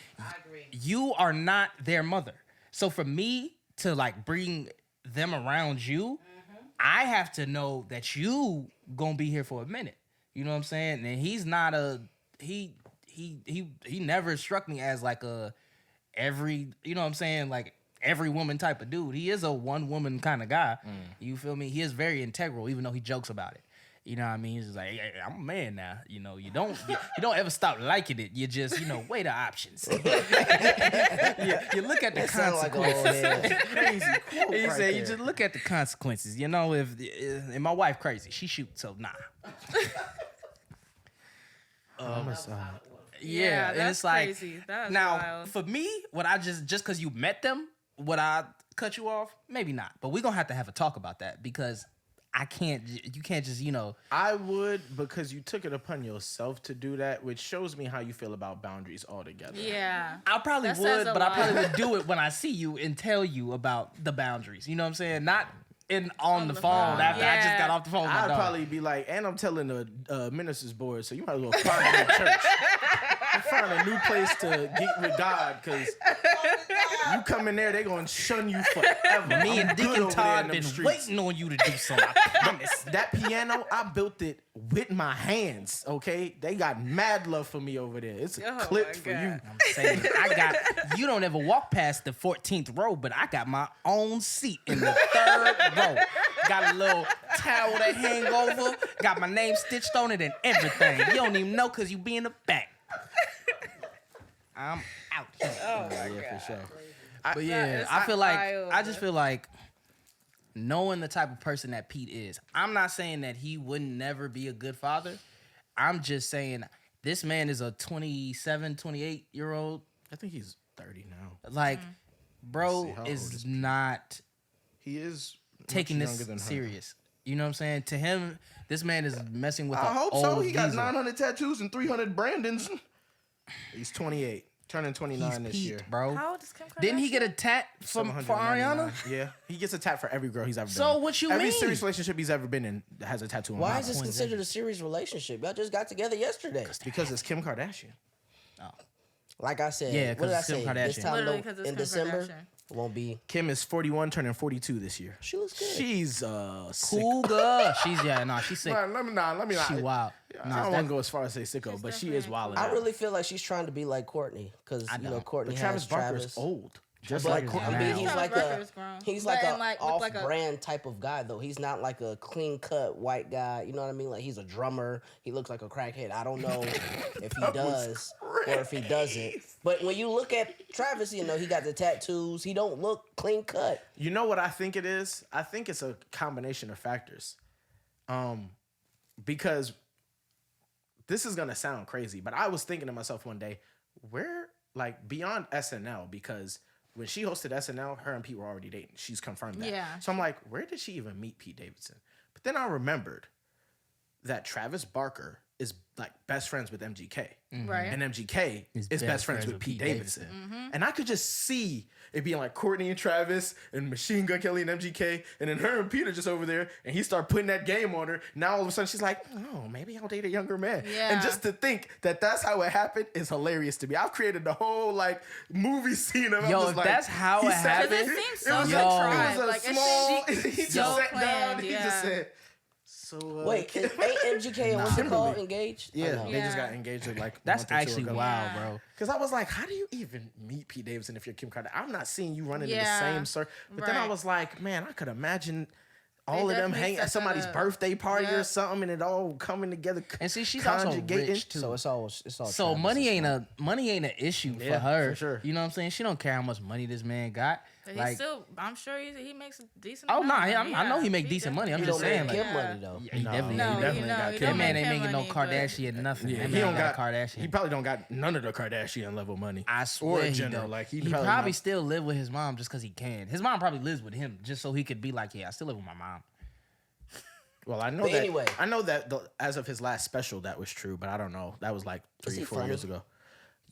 you are not their mother. So for me to like bring them around you, I have to know that you gonna be here for a minute. You know what I'm saying? And he's not he never struck me as like every, you know what I'm saying, like every woman type of dude. He is a one woman kind of guy. You feel me? He is very integral, even though he jokes about it. You know what I mean? He's just like, hey, I'm a man now. You know, you don't ever stop liking it. You just, weigh the options. You look at the consequences. Crazy quote He right said, you there. just look at the consequences. You know, if and my wife crazy, she shoots, so nah. Yeah, and that's it's like crazy. That's now wild. for me, would I just because you met them, would I cut you off? Maybe not. But we're gonna have a talk about that because I can't. You can't just I would, because you took it upon yourself to do that, which shows me how you feel about boundaries altogether. Yeah. I probably That says would, a but I lot. probably would do it when I see you and tell you about the boundaries. You know what I'm saying? Not on the phone after I just Yeah. got off the phone with my I'd dog. probably be like, and I'm telling the minister's board, so you might as well find a new church. Find a new place to get with God, because you come in there, they gonna shun you forever. Me and I'm good Deacon over there in Todd them been streets. waiting on you to do something. I promise. That piano, I built it with my hands, okay? They got mad love for me over there. It's a Oh clip my for God. you. I'm saying, you don't ever walk past the 14th row, but I got my own seat in the 3rd row. Got a little towel that hang over, got my name stitched on it and everything. You don't even know because you be in the back. I'm out here. Oh my Yeah, God. for sure. But yeah, It's I feel like wild. I just feel like knowing the type of person that Pete is. I'm not saying that he would never be a good father. I'm just saying this man is a 27, 28-year-old. I think he's 30 now. Like, bro Let's see, how old is is Pete? not He is taking much this younger than her. serious. You know what I'm saying? To him, this man is messing with I an hope old so. He got diesel. 900 tattoos and 300 Brandons. He's 28, turning 29 He's this Pete, year. bro. How old is Kim Kardashian? Didn't he get a tat for 799. Ariana? Yeah, he gets a tat for every girl he's ever been So in. what you every mean? serious relationship he's ever been in has a tattoo on Why him. is this considered a serious relationship? Y'all just got together yesterday. Because it's Kim Kardashian. Like I said, Yeah, what did I 'cause it's say? Kim This Kardashian. time Literally, 'cause it's in Kim December Kardashian. won't be. Kim is 41, turning 42 this year. She looks good. She's sick. Cool girl. She's she's sick. Let me not. She wild. I Nah, don't that- want to go as far as say sicko, but she is wild. I really feel like she's trying to be like Courtney because don't. Courtney But Travis has Barker Travis. is old. Just But like Barker's Courtney. I mean, now. he's Travis like Barker's a grown. he's But like in, a like, with, like, a- off-brand type of guy though. He's not like a clean-cut white guy. You know what I mean? Like he's a drummer. He looks like a crackhead. I don't know if he does or if he doesn't. But when you look at Travis, he got the tattoos. He don't look clean-cut. You know what I think it is? I think it's a combination of factors. Because this is gonna sound crazy, but I was thinking to myself one day, where like beyond SNL, because when she hosted SNL, her and Pete were already dating. She's confirmed that. Yeah. So I'm like, where did she even meet Pete Davidson? But then I remembered that Travis Barker is like best friends with MGK. Right. And MGK is best friends with Pete Davidson. Mm-hmm. And I could just see it being like Courtney and Travis and Machine Gun Kelly and MGK. And then her and Peter just over there. And he started putting that game on her. Now all of a sudden she's like, oh, maybe I'll date a younger man. Yeah. And just to think that that's how it happened is hilarious to me. I've created the whole like movie scene of Yo, just if like, that's how he it sat happened- Because there, it seems it so was contrived. a Like, small, it he just so sat down planned, and he yeah. just said, so Wait, ain't MGK and what's it called engaged? yeah, Or no? they just Yeah. got engaged like That's a month or two actually ago. wild, Yeah. bro. Because I was like, how do you even meet Pete Davidson if you're Kim Kardashian? I'm not seeing you running in the Yeah, same circle. But then I right. was like, man, I could imagine all of them definitely hanging at set somebody's that up. birthday party or Yep. something and it all coming together. And see, she's also conjugating. rich too. So it's all. So Travis' money ain't fault. an issue for Yeah, her. for sure. You know what I'm saying? She don't care how much money this man got. But Like, he's still, I'm sure he makes a decent oh no, amount of I money. know he Yeah, make decent money. I'm He just don't make saying, like, Kim money though. he definitely, No, he he definitely don't- got he Kim. don't That man make ain't Kim making no money, but- Kardashian nothing. Yeah, That he man don't got got Kardashian. He probably don't got none of the Kardashian level money. I swear or he Jenner. don't. Like he probably probably not- still live with his mom just because he can. His mom probably lives with him just so he could be like, yeah, I still live with my mom. Well, I know But that. anyway. I know that as of his last special, that was true, but I don't know. That was like Is he 3-4 funny? years ago.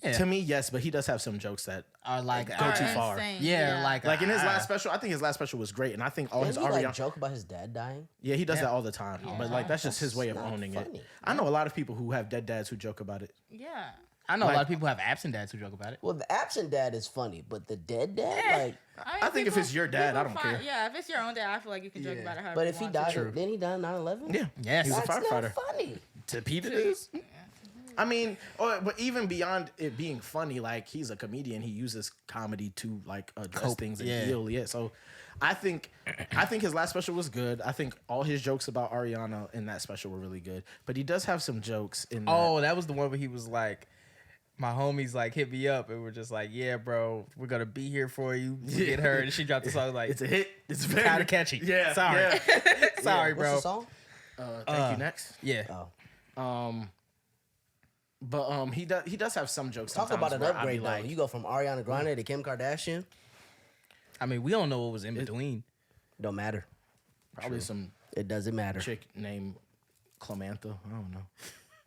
Yeah. To me, yes, but he does have some jokes that Are like go too far. Insane. Yeah, like in his last special. I think his last special was great, and I think all his Didn't he Ariana. like joke about his dad dying? Yeah, he does that all the time. Yeah. But like that's just his way of That's not owning funny. it. I know a lot of people who have dead dads who joke about it. Yeah. I know a like- lot of people have absent dads who joke about it. Well, the absent dad is funny, but the dead dad, like, I think if it's your dad, I don't care. Yeah, if it's your own dad, I feel like you can joke about it. However but you if he want to. died, True. then he died in 9/11. Yeah, Yes. he was a That's firefighter. not funny. To Pete, it is. I mean, but even beyond it being funny, like he's a comedian, he uses comedy to like address Cope, things and yeah. heal. Yeah, so I think his last special was good. I think all his jokes about Ariana in that special were really good. But he does have some jokes in. Oh, that was the one where he was like, my homies like hit me up and we're just like, yeah, bro, we're gonna be here for you. You get her, and she dropped the song like, it's a hit. It's very kind of catchy. Yeah, sorry, yeah. sorry, What's bro. the song? Thank you. Next. Yeah, Oh. But he does have some jokes. Talk sometimes about an where I'd be upgrade, though. like, You go from Ariana Grande to Kim Kardashian. I mean, we don't know what was in between. Don't matter. probably some It doesn't matter. chick named Clemantha. I don't know.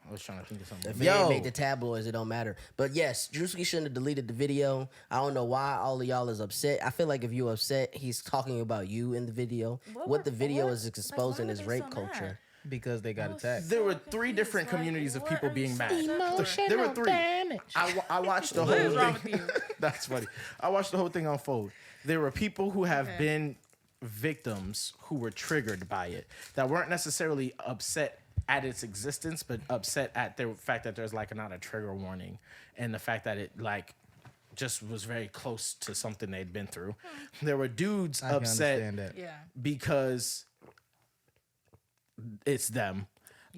I was trying to think of something. If it Yo. ain't made the tabloids, it don't matter. But yes, Druski shouldn't have deleted the video. I don't know why all of y'all is upset. I feel like if you're upset, he's talking about you in the video. What the video is exposing is rape culture. Because they got attacked. There were three different communities of people being mad. There were three. I watched the What whole is wrong thing. with you? That's funny. I watched the whole thing unfold. There were people who have been victims who were triggered by it that weren't necessarily upset at its existence, but upset at the fact that there's like not a trigger warning and the fact that it like just was very close to something they'd been through. There were dudes I can upset understand that. Yeah. because it's them.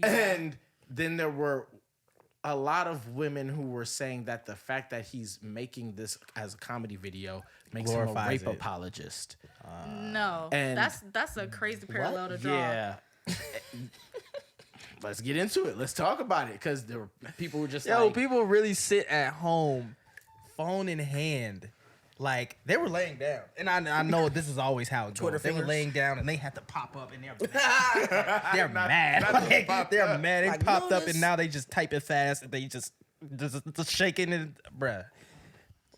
And then there were a lot of women who were saying that the fact that he's making this as a comedy video makes him a Glorifies rape it. apologist. No. And- That's a crazy parallel to draw. Yeah. Let's get into it. Let's talk about it because there were people who just Yo, like, people really sit at home, phone in hand, like they were laying down. And I know this is always how it Twitter goes. They were fingers. laying down and they had to pop up and they're mad. Like, they're mad. They Like, popped up notice. and now they just type it fast and they just shaking it. Bruh,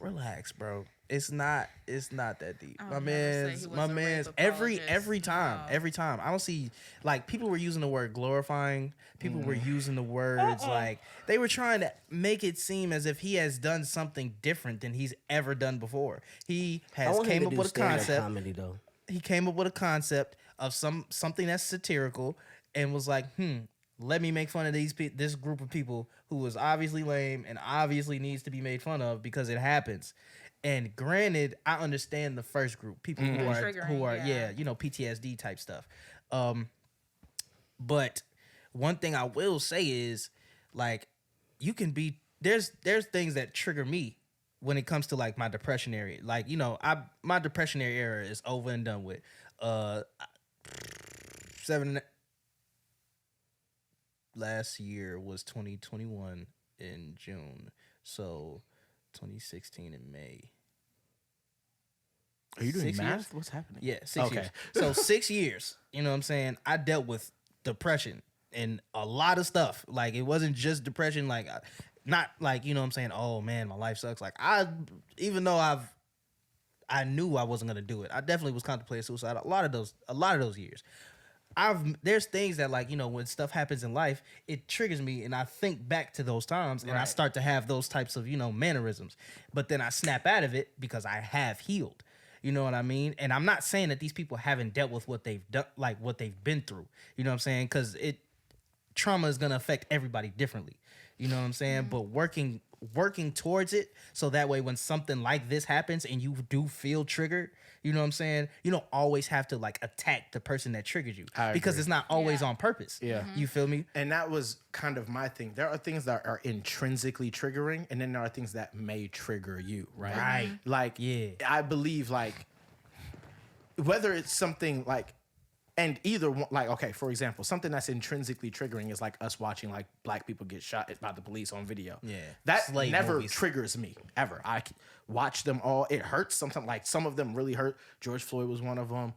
relax, bro. It's not that deep. I would never say he was a rape every apologist. every time I don't see, like, people were using the word glorifying, people were using the words like they were trying to make it seem as if he has done something different than he's ever done before. He I has want him came to up do with a stand-up concept. comedy though. He came up with a concept of something that's satirical and was like, let me make fun of this group of people who is obviously lame and obviously needs to be made fun of because it happens. And granted, I understand the first group, people who are Triggering, yeah, you know, PTSD type stuff. But one thing I will say is, like, you can be there's things that trigger me when it comes to like my depression area. Like, you know, my depression era is over and done with. Last year was 2021 in June, so 2016 in May. are you doing 6 math? years? What's happening? Yeah, 6 Okay. years. So 6 years, you know what I'm saying? I dealt with depression and a lot of stuff. Like, it wasn't just depression, like, not like, you know what I'm saying, oh man, my life sucks. Like, even though I knew I wasn't gonna do it, I definitely was contemplating suicide a lot of those years. There's things that, like, you know, when stuff happens in life, it triggers me and I think back to those times and I Right. start to have those types of, you know, mannerisms. But then I snap out of it because I have healed. You know what I mean? And I'm not saying that these people haven't dealt with what they've done, like what they've been through. You know what I'm saying? Because trauma is gonna affect everybody differently. You know what I'm saying? But working towards it so that way when something like this happens and you do feel triggered, you know what I'm saying? You don't always have to like attack the person that triggered you I because agree. it's not always Yeah. on purpose. Yeah. You feel me? And that was kind of my thing. There are things that are intrinsically triggering, and then there are things that may trigger you, right? Right. Like, Yeah. I believe, like, whether it's something like, and either one, like, okay, for example, something that's intrinsically triggering is like us watching like black people get shot by the police on video. Yeah. That Slave never movies. triggers me ever. I watch them all. It hurts sometimes. Like, some of them really hurt. George Floyd was one of them.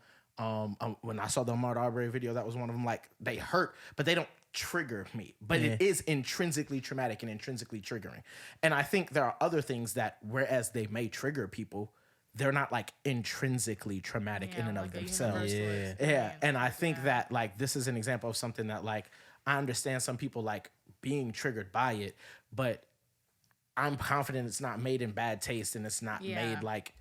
When I saw the Ahmaud Arbery video, that was one of them. Like, they hurt, but they don't trigger me. But it is intrinsically traumatic and intrinsically triggering. And I think there are other things that, whereas they may trigger people, they're not like intrinsically traumatic in and of themselves. Yeah. And I think that like this is an example of something that like I understand some people like being triggered by it, but I'm confident it's not made in bad taste and it's not made like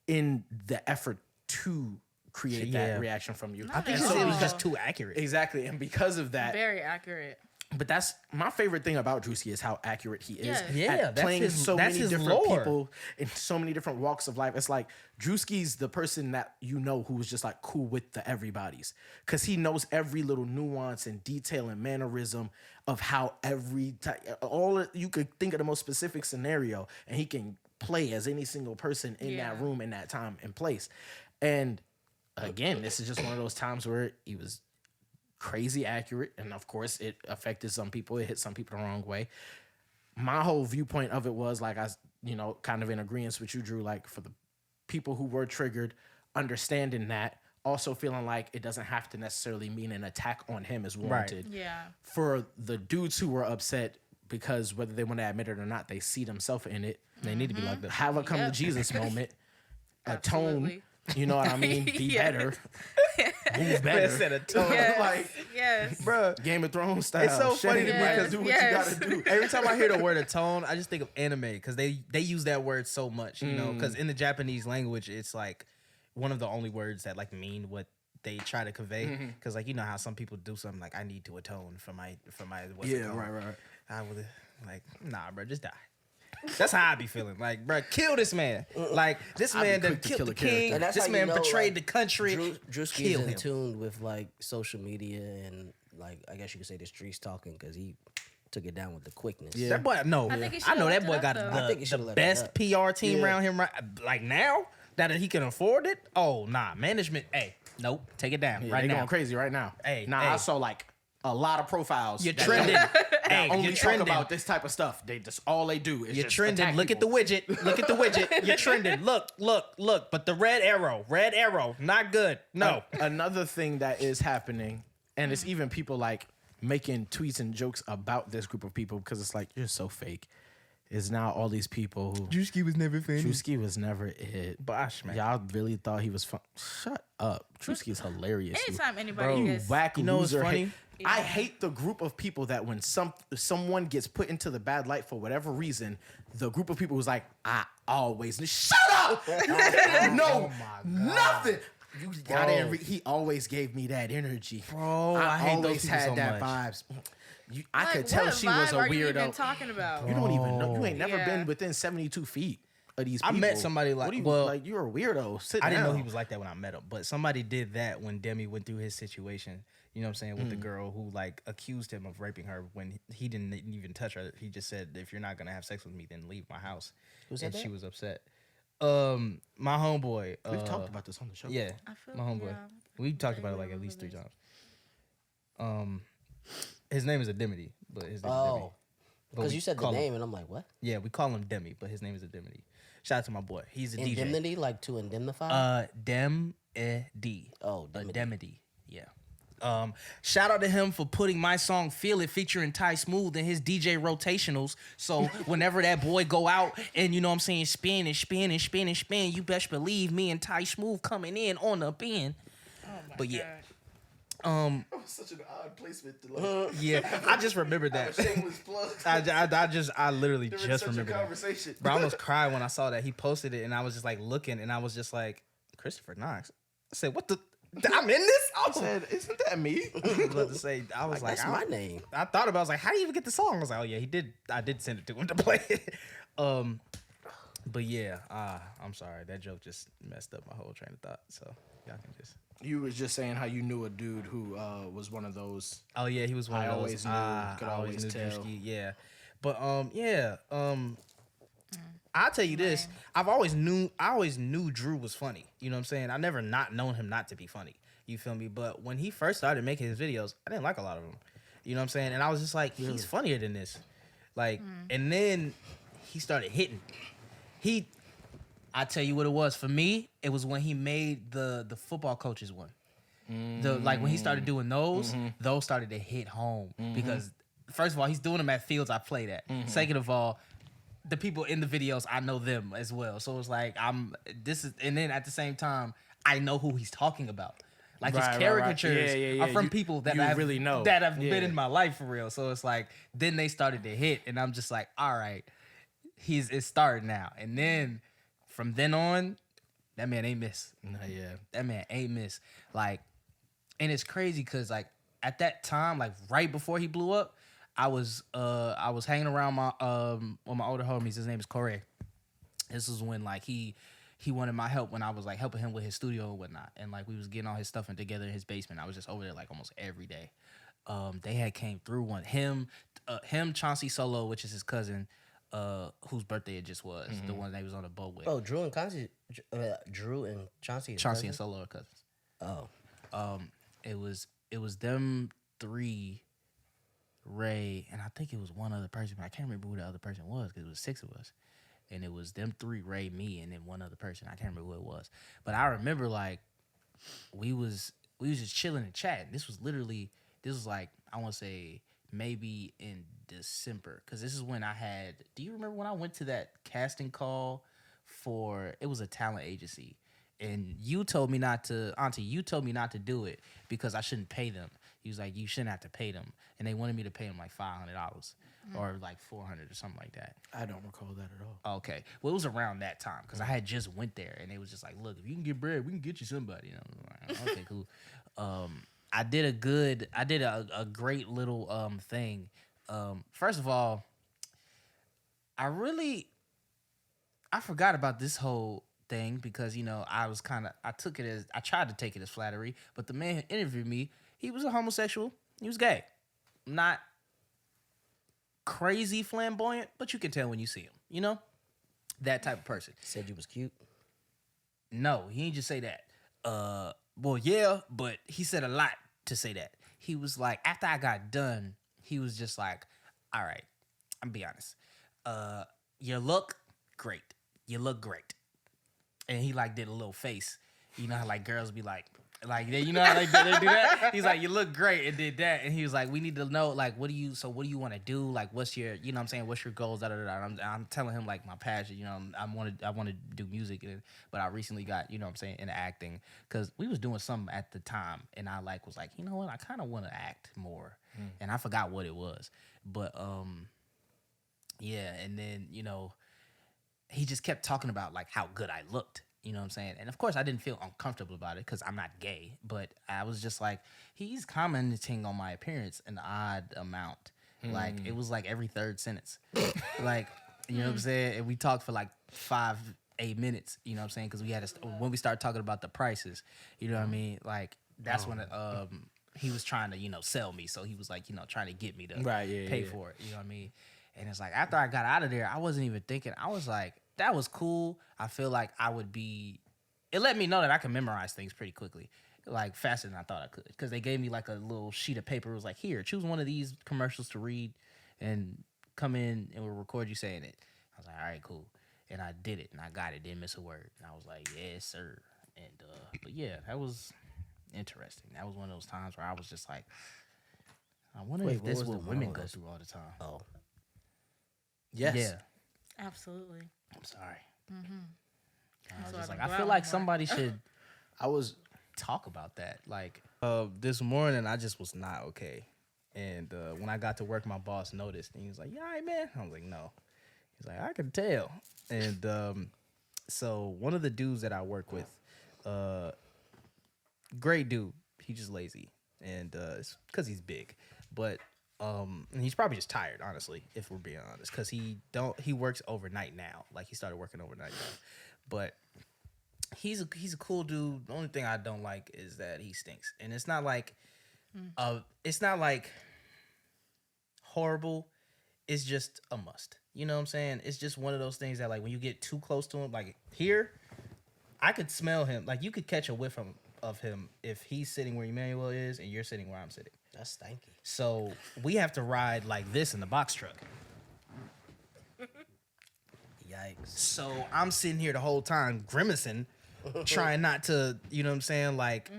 in the effort to create that reaction from you. I think it was just too accurate. Exactly. And because of that, very accurate. but that's my favorite thing about Druski is how accurate he is at that's playing his, so that's many his different lore. people in so many different walks of life. It's like Druski's the person that you know who's just like cool with the everybody's because he knows every little nuance and detail and mannerism of how you could think of the most specific scenario and he can play as any single person in that room in that time and place. And again, this is just one of those times where he was crazy accurate, and of course it affected some people. It hit some people the wrong way. My whole viewpoint of it was like kind of in agreement with you, Drew, like for the people who were triggered, understanding that, also feeling like it doesn't have to necessarily mean an attack on him is warranted. Right. Yeah. For the dudes who were upset because whether they want to admit it or not, they see themselves in it. They need to be like that. Have a come to Jesus moment. Atone. Absolutely. You know what I mean? Be better. Move better. Said a tone. Yes. Bro, Game of Thrones style. it's so funny to me because do what you gotta do. every time I hear the word atone, I just think of anime because they use that word so much, you know, because in the Japanese language, it's like one of the only words that like mean what they try to convey. Because like, you know how some people do something like, I need to atone for my what's it called? Right. I would like, nah, bro, just die. That's how I be feeling. Like, bro, kill this man. Like, this man done killed the king. And that's This how man you know, betrayed like, the country. Druski Kill is in him. tune with like social media and like I guess you could say the streets talking because he took it down with the quickness. Yeah. That boy, no, I think he I know should've that boy left got it up, though. I think he the should've left best it PR team around him right like now that he can afford it. Oh, nah, management, hey, nope, take it down right They now. going crazy right now. Hey, I saw like a lot of profiles. You're that trending. Hey, only you're talk trending. about this type of stuff. They just all they do is You're just trending. attack Look people. at the widget. Look at the widget. You're trending. Look. But the red arrow, not good. No. Another thing that is happening, and it's even people like making tweets and jokes about this group of people because it's like, you're so fake. Is now all these people who Druski was never funny. Druski was never it. Bosh, man. Y'all really thought he was fun. Shut up. Druski's hilarious. Anytime anybody You gets whack You know what's loser. funny? I hate the group of people that when someone gets put into the bad light for whatever reason, the group of people who's like, I always shut up. No, nothing. You got in. He always gave me that energy, Bro, I hate those always people had so that much. vibes. I like, could tell what she was a vibe are you even weirdo. talking about? You don't even know. You ain't never Yeah. been within 72 feet of these I people. met somebody like- what do you, well, like you're a weirdo. Sit I didn't know down. he was like that when I met him, but somebody did that when Demi went through his situation. You know what I'm saying? With the girl who like accused him of raping her when he didn't even touch her. He just said, if you're not gonna have sex with me, then leave my house. Who said And that? she was upset. My homeboy. We've talked about this on the show. Yeah, I feel, my homeboy. yeah. We talked about it like at least 3 times. His name is Ademity, but his name is Demi. Oh, But because we you said the call him- name and I'm like, what? Yeah, we call him Demi, but his name is Ademity. Shout out to my boy. He's a DJ. Indemnity, like to indemnify. Dem-E-D. Oh, Demity. Demity. Yeah. Shout out to him for putting my song "Feel It" featuring Ty Smooth in his DJ rotationals. So whenever that boy go out and you know what I'm saying, spin, you best believe me and Ty Smooth coming in on the bend. Oh my But yeah. God. That was such an odd placement to like. Yeah, I just remembered that. Shameless plug. I literally During just such a remembered that. conversation. Bro, I almost cried when I saw that. He posted it and I was just like looking and I was just like, Christopher Knox. I said, what the? I'm in this? I said, isn't that me? I was about to say, I was like, That's my name. I thought about it. I was like, how do you even get the song? I was like, oh yeah, he did. I did send it to him to play it. But yeah, I'm sorry. That joke just messed up my whole train of thought. So y'all can just. You was just saying how you knew a dude who was one of those. Oh yeah, he was one I of those. always knew, could I always knew tell. Druski, yeah, but I'll tell you this. I always knew Drew was funny. You know what I'm saying? I never not known him not to be funny. You feel me? But when he first started making his videos, I didn't like a lot of them. You know what I'm saying? And I was just like, he's funnier than this. Like, and then he started hitting. I tell you what it was. For me, it was when he made the football coaches one. Like when he started doing those, those started to hit home because first of all, he's doing them at fields I played at. Second of all, the people in the videos, I know them as well. So it's like and then at the same time, I know who he's talking about. Like his caricatures are from people that I really know that have been in my life for real. So it's like then they started to hit, and I'm just like, all right, it's starting now. And then from then on, that man ain't miss. That man ain't miss. Like, and it's crazy because like at that time, like right before he blew up, I was hanging around my with my older homies. His name is Corey. This was when like he wanted my help when I was like helping him with his studio and whatnot, and like we was getting all his stuff together in his basement. I was just over there like almost every day. They had came through one. Him, Chauncey Solo, which is his cousin, whose birthday it just was, the one they was on the boat with. Oh, Drew and Chauncey Chauncey and Solo are cousins. Oh, It was them three, Ray, and I think it was one other person, but I can't remember who the other person was because it was 6 of us. And it was them three, Ray, me, and then one other person. I can't remember who it was. But I remember like we was just chilling and chatting. This was like, I want to say maybe in December. Because this is when do you remember when I went to that casting call it was a talent agency. And you told me not to do it because I shouldn't pay them. He was like, you shouldn't have to pay them. And they wanted me to pay them like $500 or like $400 or something like that. I don't recall that at all. Okay. Well, it was around that time because I had just went there and they was just like, look, if you can get bread, we can get you somebody. And I was like, okay, cool. I did a great little thing. First of all, I forgot about this whole thing because, you know, I tried to take it as flattery, but the man who interviewed me, he was a homosexual. He was gay. Not crazy flamboyant, but you can tell when you see him, you know? That type of person. said you was cute. No, he didn't just say that. Well, yeah, but he said a lot to say that. He was like, after I got done, he was just like, all right, I'm be honest. You look great. You look great. And he like did a little face. You know how like girls be like, you know how they do that? He's like, you look great, and did that. And he was like, we need to know, like, what do you want to do? Like, what's your, you know what I'm saying? What's your goals? I'm telling him like my passion, you know, I want to do music, but I recently got, you know what I'm saying, into acting because we was doing something at the time. And I like was like, you know what? I kind of want to act more. And I forgot what it was. But, yeah. And then, you know, he just kept talking about like how good I looked. You know what I'm saying? And of course, I didn't feel uncomfortable about it because I'm not gay. But I was just like, he's commenting on my appearance an odd amount. Like, it was like every third sentence. Like, you know what I'm saying? And we talked for like 5-8 minutes, you know what I'm saying? Because when we started talking about the prices, you know what I mean? Like, that's when he was trying to, you know, sell me. So he was like, you know, trying to get me to pay for it. You know what I mean? And it's like, after I got out of there, I wasn't even thinking. I was like, that was cool. I feel like it let me know that I can memorize things pretty quickly, like faster than I thought I could. Because they gave me like a little sheet of paper. It was like, here, choose one of these commercials to read and come in and we'll record you saying it. I was like, all right, cool. And I did it and I got it, didn't miss a word. And I was like, yes, sir. And, but yeah, that was interesting. That was one of those times where I was just like, I wonder if this is what women go through all the time. Oh. Yes. Yeah. Absolutely. I'm sorry. I I was just like, I feel like somebody should talk about that. Like, this morning, I just was not okay. And when I got to work, my boss noticed. And he was like, yeah, all right, man. I was like, no. He's like, I can tell. And so one of the dudes that I work with, great dude. He's just lazy. And it's because he's big. But and he's probably just tired, honestly, if we're being honest, because he works overnight now. Like, he started working overnight now. But he's a cool dude. The only thing I don't like is that he stinks, and it's not like horrible. It's just a must. You know what I'm saying? It's just one of those things that, like, when you get too close to him, like here, I could smell him. Like, you could catch a whiff of him if he's sitting where Emmanuel is and you're sitting where I'm sitting. That's stanky. So we have to ride like this in the box truck. Yikes. Yikes. So I'm sitting here the whole time grimacing, trying not to, you know what I'm saying, like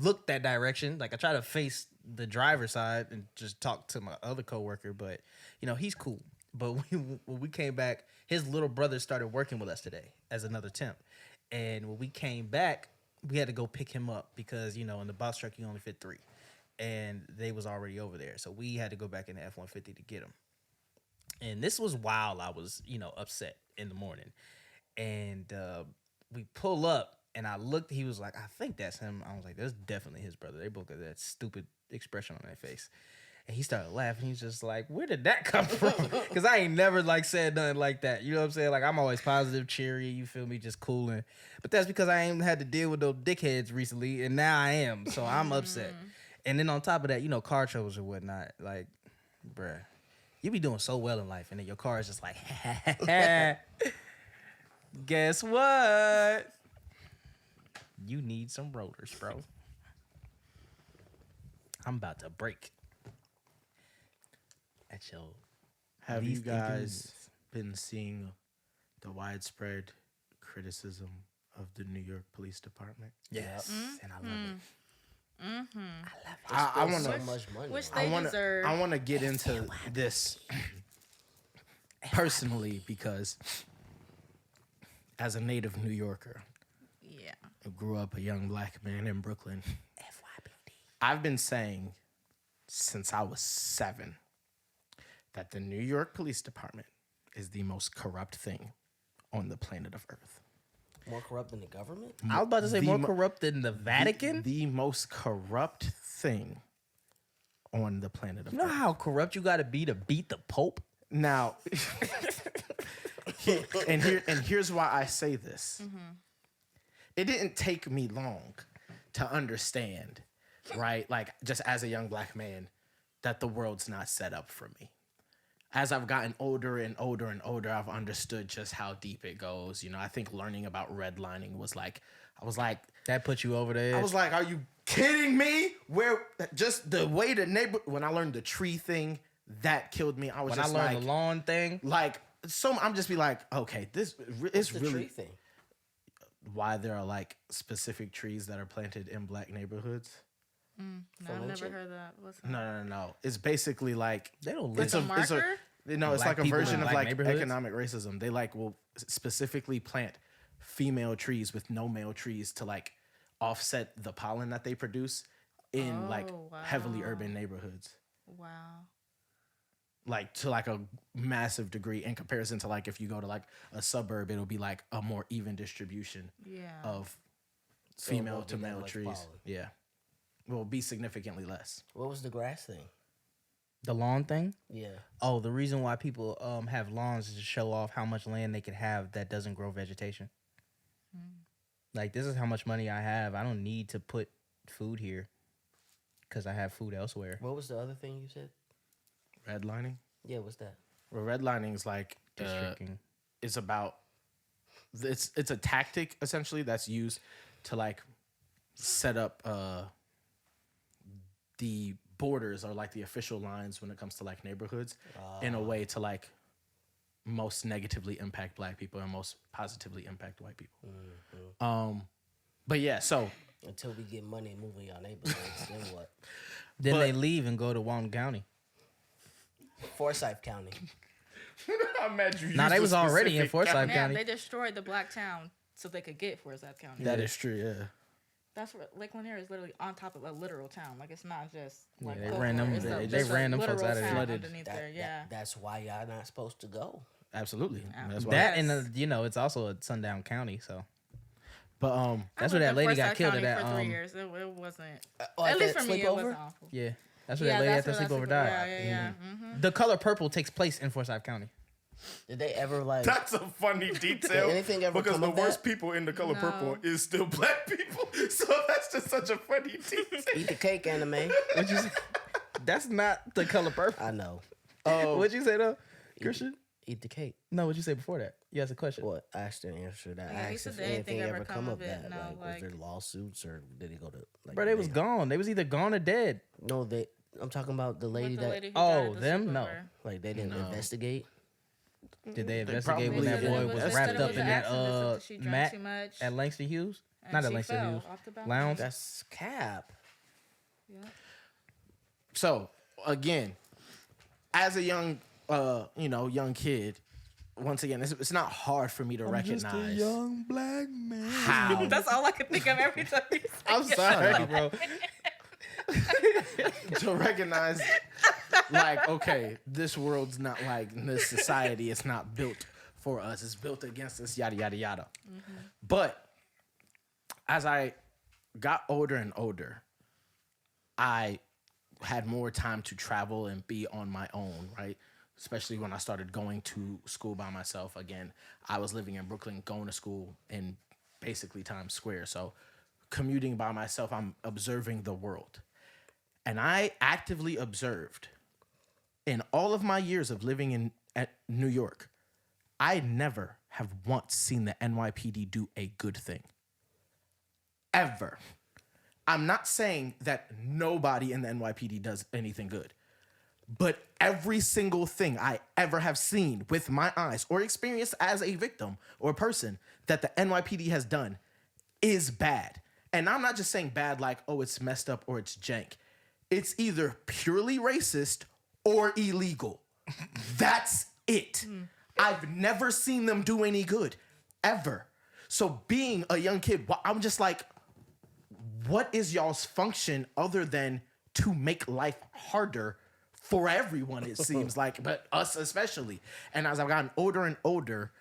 look that direction. Like I try to face the driver's side and just talk to my other coworker, but you know, he's cool. But when we came back, his little brother started working with us today as another temp. And when we came back, we had to go pick him up because, you know, in the box truck, you only fit 3. And they was already over there. So we had to go back in the F-150 to get him. And this was while I was, you know, upset in the morning. And we pull up, and I looked. He was like, I think that's him. I was like, that's definitely his brother. They both got that stupid expression on their face. And he started laughing. He's just like, where did that come from? Because I ain't never, like, said nothing like that. You know what I'm saying? Like, I'm always positive, cheery, you feel me, just cooling. But that's because I ain't had to deal with those dickheads recently, and now I am. So I'm upset. And then on top of that, you know, car troubles or whatnot. Like, bruh, you be doing so well in life, and then your car is just like, guess what? You need some rotors, bro. I'm about to break. At your Have you least guys been seeing the widespread criticism of the New York Police Department? Yes, and I love it. I want So to. much money. Which on it. they deserve. I want to get into this personally because, as a native New Yorker, Yeah. who grew up a young black man in Brooklyn, FYPD. I've been saying since I was 7 that the New York Police Department is the most corrupt thing on the planet of Earth. More corrupt than the government? I was about to say The more mo- corrupt than the Vatican. The most corrupt thing on the planet of You know Earth. how corrupt you got to beat the Pope? Now, here's why I say this. It didn't take me long to understand, right? Like, just as a young black man, that the world's not set up for me. As I've gotten older and older and older, I've understood just how deep it goes. You know, I think learning about redlining was like, I was like, That put you over the edge. I was like, are you kidding me? Where just the way the neighbor, when I learned the tree thing, that killed me. I was when I just learned like, the lawn thing. like, so I'm just be like, okay, this is The really tree thing. why there are like specific trees that are planted in black neighborhoods. No, For I've lynching? never heard that. What's that? No. It's basically like They don't it's live. Like a it's marker? no, it's Black like a people in version of black like neighborhoods? economic racism. They like will specifically plant female trees with no male trees to like offset the pollen that they produce in like Oh, heavily wow. urban neighborhoods. Wow. Like to like a massive degree in comparison to like if you go to like a suburb, it'll be like a more even distribution Yeah. of So it female won't to be that male much trees. pollen. Yeah. Will be significantly less. What was the grass thing? The lawn thing. Yeah. Oh, the reason why people have lawns is to show off how much land they can have that doesn't grow vegetation. Like, this is how much money I have. I don't need to put food here because I have food elsewhere. What was the other thing you said? Redlining? Yeah, what's that? Well, redlining is like Districting. it's about it's a tactic essentially that's used to like set up the borders or like the official lines when it comes to like neighborhoods in a way to like most negatively impact black people and most positively impact white people. But yeah, so Until we get money and move in y'all neighborhoods, then what? Then But- they leave and go to Walton County. Forsyth County. I'm mad you. Nah, they was already in Forsyth Man, County. they destroyed the black town so they could get Forsyth County. That is true. Yeah. That's what Lake Lanier is literally on top of a literal town. Like it's not just like they Baltimore. ran them- It's they- just they a ran them folks literal out of there. town Flooded. underneath there. Yeah. That's why y'all not supposed to go. Absolutely. Yeah. That's why. That Yes. and you know, it's also a sundown county, so But that's I where that lived in lady got Forsyth killed County at that. for 3 years. It wasn't. At At least that for me, it was sleepover? awful. Yeah, that's where that lady at the where that sleepover sleepover- died. Yeah. The color purple takes place in Forsyth County. Did they ever like? That's a funny detail. anything ever because come the of worst that? people in the color No. purple is still black people. So that's just such a funny detail. Eat the cake anime. What'd you say? That's not the color purple. I know. What'd you say though, Christian? Eat the cake. No, what'd you say before that? You asked a question. What? I asked the answer that. Yeah, I he asked said if did anything ever come of it? that. No, was like- there lawsuits or did he go to? Like, Bro, they was gone. They was either gone or dead. No, they. I'm talking about the lady With the that. lady who Oh, died at the them? No. sleepover. Like they didn't No. investigate. Did they investigate when probably that did. boy was That's wrapped the- up in that She drank mat too much, at Langston Hughes? and Not at she Langston fell Hughes. off the balcony. Lounge? That's cap. Yeah. So again, as a young, young kid, once again, it's not hard for me to recognize young black man. how. That's all I can think of every time you say I'm it. sorry, bro. To recognize, like, okay, this world's not like this society. It's not built for us. It's built against us. Yada yada yada. But as I got older and older, I had more time to travel and be on my own, right? Especially when I started going to school by myself. Again, I was living in Brooklyn, going to school in basically Times Square. So commuting by myself, I'm observing the world. And I actively observed in all of my years of living at New York, I never have once seen the NYPD do a good thing. Ever. I'm not saying that nobody in the NYPD does anything good, but every single thing I ever have seen with my eyes or experienced as a victim or person that the NYPD has done is bad. And I'm not just saying bad like, oh, it's messed up or it's jank. It's either purely racist or illegal. That's it. I've never seen them do any good, ever. So being a young kid, I'm just like, what is y'all's function other than to make life harder for everyone, it seems like, but us especially. And as I've gotten older and older,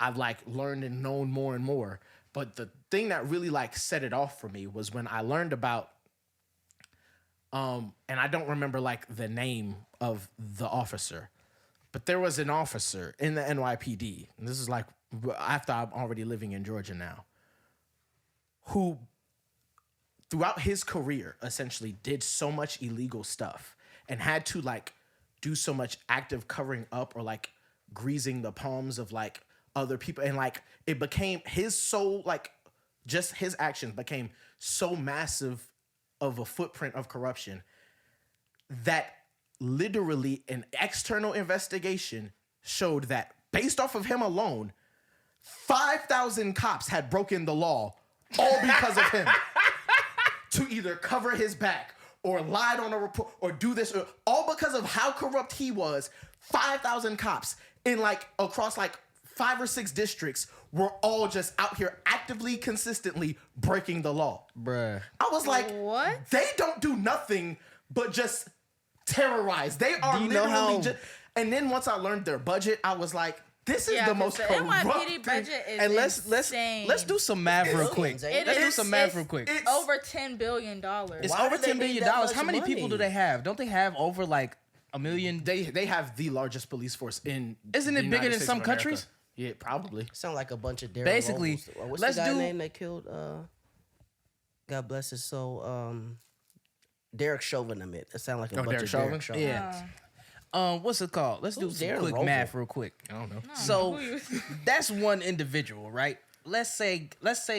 I've like learned and known more and more. But the thing that really like set it off for me was when I learned about, and I don't remember like the name of the officer, but there was an officer in the NYPD, and this is like after I'm already living in Georgia now, who throughout his career essentially did so much illegal stuff and had to like do so much active covering up or like greasing the palms of like other people. And like it became his soul, like just his actions became so massive of a footprint of corruption that literally an external investigation showed that based off of him alone, 5,000 cops had broken the law all because of him to either cover his back or lied on a report or do this, or all because of how corrupt he was. 5,000 cops in like across like 5 or 6 districts were all just out here actively, consistently breaking the law. Bruh. I was like, What? They don't do nothing but just terrorize. They are Do you know literally how- just. And then once I learned their budget, I was like, this is the most the corrupt NYPD thing. budget is And let's insane. do some math real quick. Billions, ain't Let's it? do some math real quick. It's over $10 billion. It's Why over do they $10 need billion. that How much many people money? do they have? Don't they have over like a million? They have the largest police force in. Isn't the it bigger United than States some of America. countries? Yeah, probably. Sound like a bunch of Daryl Basically, Robles. What's let's the guy do- name that killed? God bless his soul. Derek Chauvin. It sound like a bunch Derek of Chauvin? Derek Chauvin. Yeah. What's it called? Let's do Who's some Darren quick Rover? math real quick. I don't know. So that's one individual, right? Let's say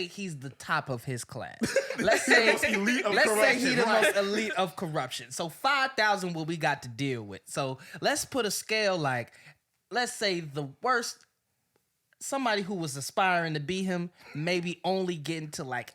he's the top of his class. Let's say most elite of let's say corruption, he's the right. most elite of corruption. So 5,000 what we got to deal with. So let's put a scale like, let's say the worst, somebody who was aspiring to be him, maybe only getting to like,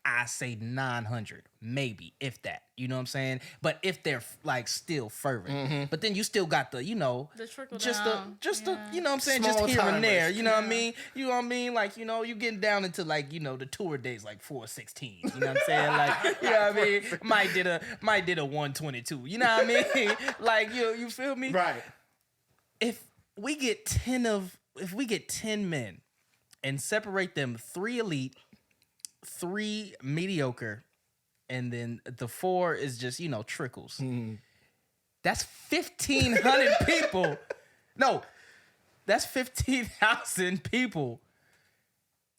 I say 900, maybe, if that. You know what I'm saying? But if they're like still fervent. But then you still got the, The trickle down. the, you know what I'm saying? Small Just here and there. timers. You know what I mean? You know what I mean? Like, you getting down into like, the tour days like 416. You know what I'm saying? Like, you know what I mean? Might did a 122. You know what I mean? Like, you feel me? Right. If we get 10 men and separate them 3 elite, 3 mediocre, and then the 4 is just, trickles. That's 1,500 people. No, that's 15,000 people.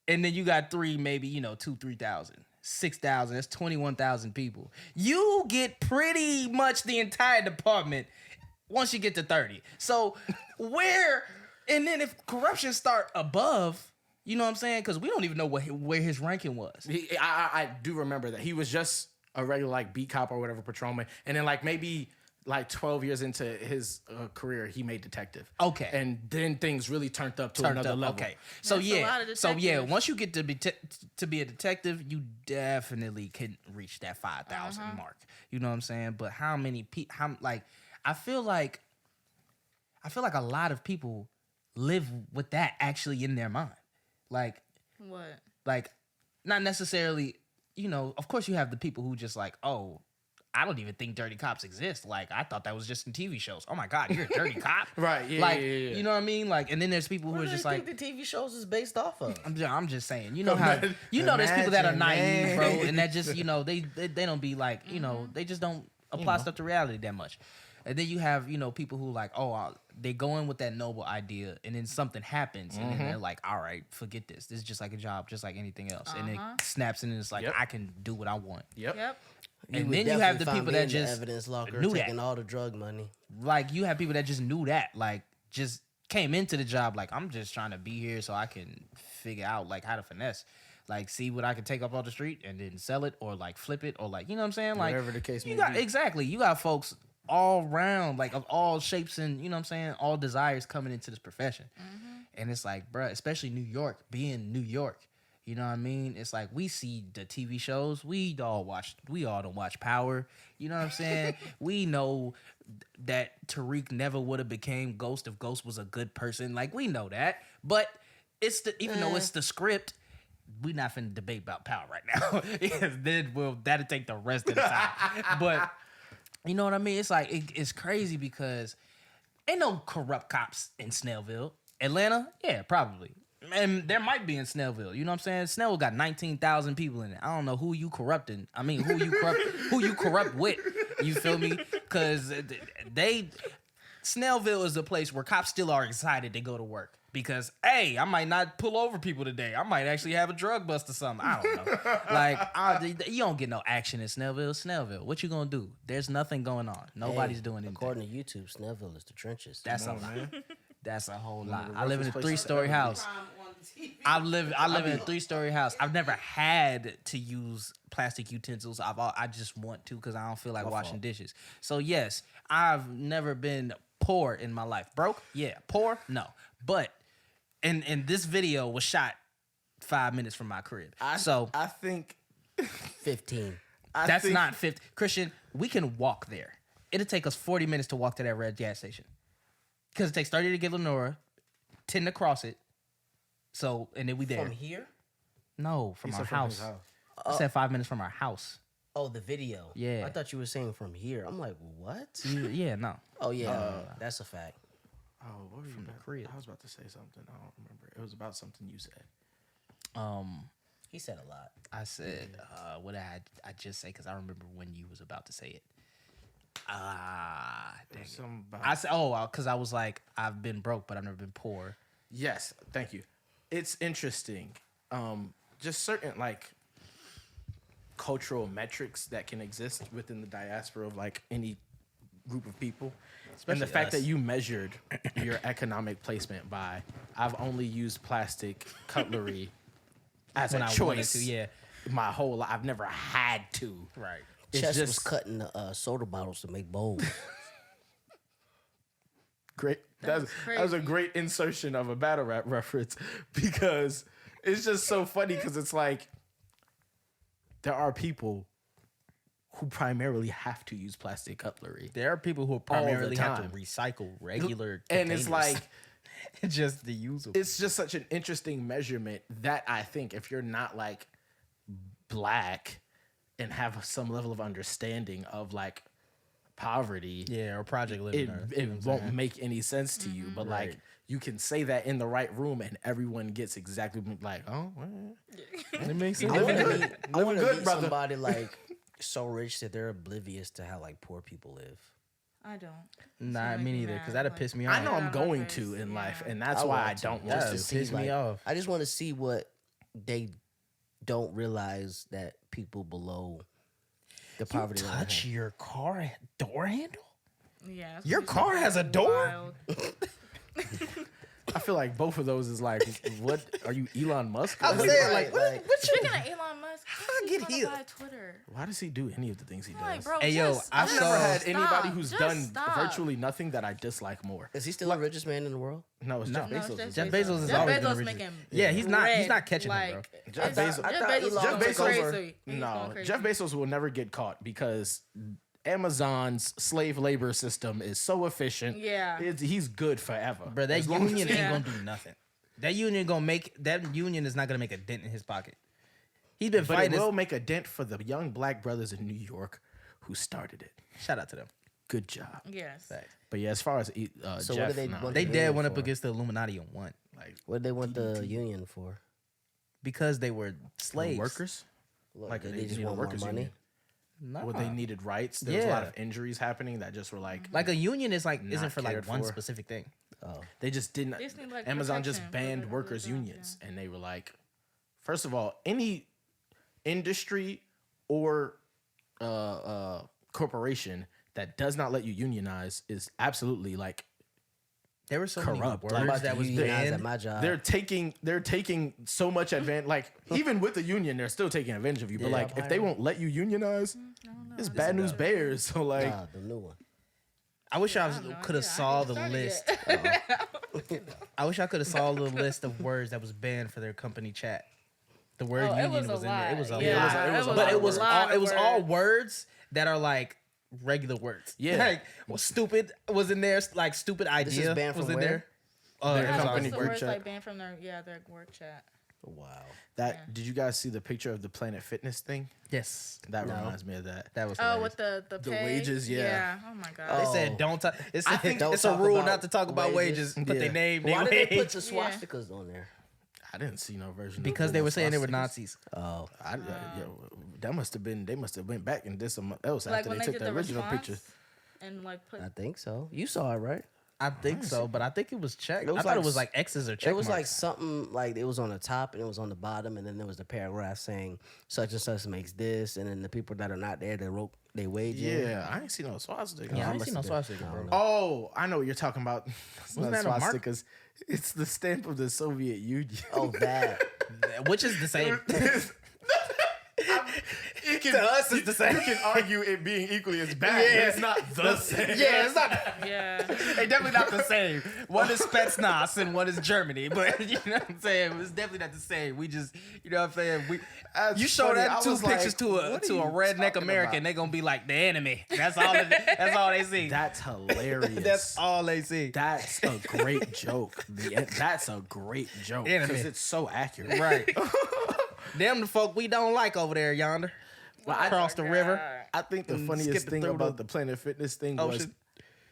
And then you got 3, maybe, 2,000-3,000. 6,000, that's 21,000 people. You get pretty much the entire department once you get to 30. So and then if corruption start above, you know what I'm saying? Because we don't even know where his ranking was. I do remember that he was just a regular like beat cop or whatever patrolman, and then like maybe like 12 years into his career, he made detective. Okay. And then things really turned up to another level. Okay. So That's a lot of detectives. once you get to be a detective, you definitely can reach that 5,000 mark. You know what I'm saying? But how many people? I feel like a lot of people live with that actually in their mind. Like What? like not necessarily, of course you have the people who just like, oh, I don't even think dirty cops exist. Like, I thought that was just in TV shows. Oh my God, you're a dirty cop. Right, yeah, like, yeah. You know what I mean? Like, and then there's people who are just like, the TV shows is based off of. I'm just saying, there's people that are naive, bro, and that just, they don't be like, they just don't apply stuff to reality that much. And then you have, people who like, they go in with that noble idea, and then something happens, and then they're like, all right, forget this. This is just like a job, just like anything else. And it snaps, and it's like, I can do what I want. Yep. And then you have the people that just evidence locker knew taking that. all the drug money. Like, you have people that just knew that, like, just came into the job like, I'm just trying to be here so I can figure out like how to finesse. Like, see what I can take up off the street and then sell it or like flip it or like, you know what I'm saying? Like, Whatever the case may be. Exactly. You got folks all round, like of all shapes and, you know what I'm saying, all desires coming into this profession. And it's like, bruh, especially New York, being New York, you know what I mean? It's like we see the TV shows, we all don't watch Power, you know what I'm saying? We know that Tariq never would have became Ghost if Ghost was a good person. Like, we know that. But it's even though it's the script, we not finna debate about Power right now. Then that'll take the rest of the time. But you know what I mean? It's like, it's crazy because ain't no corrupt cops in Snellville. Atlanta? Yeah, probably. And there might be in Snellville. You know what I'm saying? Snellville got 19,000 people in it. I don't know who you corrupting. I mean, who you corrupt with. You feel me? Because Snellville is a place where cops still are excited to go to work. Because, hey, I might not pull over people today. I might actually have a drug bust or something. I don't know. Like, you don't get no action in Snellville. Snellville, what you gonna do? There's nothing going on. Nobody's doing anything. According to YouTube, Snellville is the trenches. That's a lot. That's a whole lot. I live in a 3-story house. I live in a 3-story house. I've never had to use plastic utensils. I just want to because I don't feel like washing dishes. So yes, I've never been poor in my life. Broke? Yeah. Poor? No. But and this video was shot 5 minutes from my crib. I think 15. That's not 50. Christian, we can walk there. It'll take us 40 minutes to walk to that red gas station. Because it takes 30 to get Lenora, 10 to cross it. So, and then we there. From here? No, from our house. From his house. I said 5 minutes from our house. Oh, the video. Yeah. I thought you were saying from here. I'm like, what? Yeah, no. Oh, yeah. That's a fact. Oh, what were you From the about? crib. I was about to say something. I don't remember. It was about something you said. He said a lot. I said, what did I just say? Because I remember when you was about to say it. Dang it. I said, because I was like, I've been broke, but I've never been poor. Yes, thank you. It's interesting. Just certain like cultural metrics that can exist within the diaspora of like any group of people. And the fact that you measured your economic placement by, I've only used plastic cutlery as When a I choice. wanted to, yeah. My whole life. I've never had to. Right. It's Chess just was cutting soda bottles to make bowls. great. That was a great insertion of a battle rap reference because it's just so funny because it's like there are people who primarily have to use plastic cutlery. There are people who primarily have to recycle regular And it's like just the usable. it's just such an interesting measurement that I think if you're not like black and have some level of understanding of like poverty, or project living. it won't make any sense to you. But like Right. you can say that in the right room and everyone gets exactly like, oh, well, it makes sense. I want to good, meet brother. somebody like so rich that they're oblivious to how like poor people live. I don't. Nah, It's me making neither, mad, because that'll like- piss me off. I know I'm Yeah, going my to face, in life, yeah. and that's why I want to. don't want That'll Just to. piss me off. I just want to see what they don't realize that people below the poverty line Touch have. your car door handle? Yeah. that's Your what car you has a said. door? Wild. I feel like both of those is like, what are you, Elon Musk? I'm Like, saying, like, Right, what Speaking of Elon Musk, how I he get get trying to healed. buy Twitter. Why does he do any of the things he Like, does? bro, Hey, yo, just, I've just I've never had stop. anybody who's Just done stop. virtually nothing that I dislike more. Is he still the richest man in the world? No, it's No. Jeff No, Bezos. it's Jeff Bezos is Jeff always been Bezos the making richest. Yeah, he's not catching him, bro. Jeff thought- Bezos. I Jeff thought Bezos, Elon Jeff took is Bezos. over. crazy. He's No, going crazy. Jeff Bezos will never get caught because Amazon's slave labor system is so efficient. Yeah. He's good forever. Bro, that As long as- union Yeah. ain't gonna do nothing. That union is not gonna make a dent in his pocket. He's been But fighting. it will make a dent for the young black brothers in New York who started it. Shout out to them. Good job. Yes. But yeah, as far as So Jeff, what do they no. want They the dad union went up for? against the Illuminati and won. Like What did they want the union for? because they were slaves. workers. Look, Like they they just need a want more workers money. union. Nah. Well, they needed rights. There was a lot Yeah. of injuries happening that just were like Like a union is like Not isn't for like cared one for. specific thing. Oh, they just didn't. They just need, like, Amazon just protection for banned their workers jobs, unions, and they were like, first of all, any industry or corporation that does not let you unionize is absolutely like There were so Corrupt. many I'm words about that to was unionize at banned. my job. they're taking so much advantage. Like even with the union, they're still taking advantage of you. But Yeah. like if they won't let you unionize, it's bad news bears. So like. Nah, the new one. I wish I don't know. could have Yeah, I saw ain't the started list. I wish I could have saw the list of words that was banned for their company chat. The word Oh, it union was a was in there. It was a lot. lot. Yeah, it was a But lot it of was words. all Lot of it was all words. words that are like regular words. Yeah. Like stupid was in there. Like stupid This is idea banned was from in where? there. Their Yeah, company what's the group words chat. like banned from their work chat? Wow. Did you guys see the picture of the Planet Fitness thing? Yes, That No. reminds me of that. that was. Oh, hilarious. with the The pay? wages, yeah. Oh my They god. Oh. said don't talk. It's I think don't it's a talk rule about not to talk about wages. wages. Put Yeah. their name. Why their did they put wage. the Yeah. swastikas on there? I didn't see no version Because of they the were saying they were swastikas. Nazis. Oh, That must have been. They must have went back and did something else Like after when they they took did the the original response picture. and like put. I think so. You saw it, right? I think so, but I think it was checked. It was I thought like it was like X's or check It was like marks. something like it was on the top and it was on the bottom, and then there was the paragraph saying such and such makes this, and then the people that are not there, they wrote they wage in. Yeah, I ain't seen no swastika. Yeah, I ain't must seen no have been. swastika, I bro. don't know. Oh, I know what you're talking about. It's Wasn't not that a mark? swastikas. It's the stamp of the Soviet Union. Oh, that. Which is the same. It can, To us, it's the same. You can argue it being equally as bad, but it's not the same. Yeah, it's not. Yeah. They definitely not the same. One is Spetsnaz and one is Germany, but you know what I'm saying. It's definitely not the same. We just, you know what I'm saying. That's You show funny. I that two was pictures like, to what a are to a you redneck talking American, about? they gonna be like the enemy. That's all. That's all they see. That's hilarious. That's all they see. That's a great joke. That's a great joke Enemy. because it's so accurate. Right. Them the folk we don't like over there yonder. Across the river. I think the And funniest skip thing through about the the Planet Fitness thing was,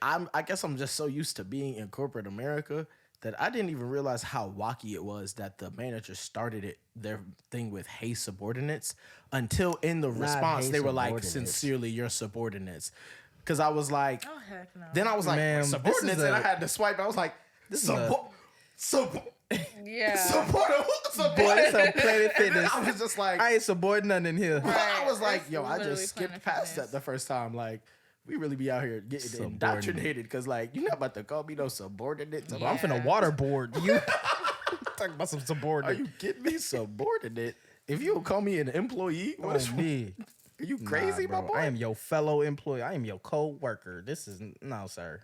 ocean. I guess I'm just so used to being in corporate America that I didn't even realize how wacky it was that the manager started their thing with "Hey subordinates" until in the response "Hey they were like, subordinates." "Sincerely, your subordinates." Because I was like, Oh heck no. then I was like, Ma'am, this subordinates, is and a- I had to swipe. I was like, support. Yeah. Support. Boy, this some Planet And then Fitness. I was just like, I ain't supporting nothing in here. I was Right. like, It's yo, I literally just skipped Planet past Fitness. that the first time. Like, we really be out here getting Subordinate. indoctrinated because, like, you're not about to call me no subordinate. Yeah. I'm finna waterboard you. Talking about some Are subordinate. you kidding me? Subordinate? If you don't call me an employee, what is on me? Are you crazy, Nah, my bro. boy? I am your fellow employee. I am your co-worker. This is no, sir.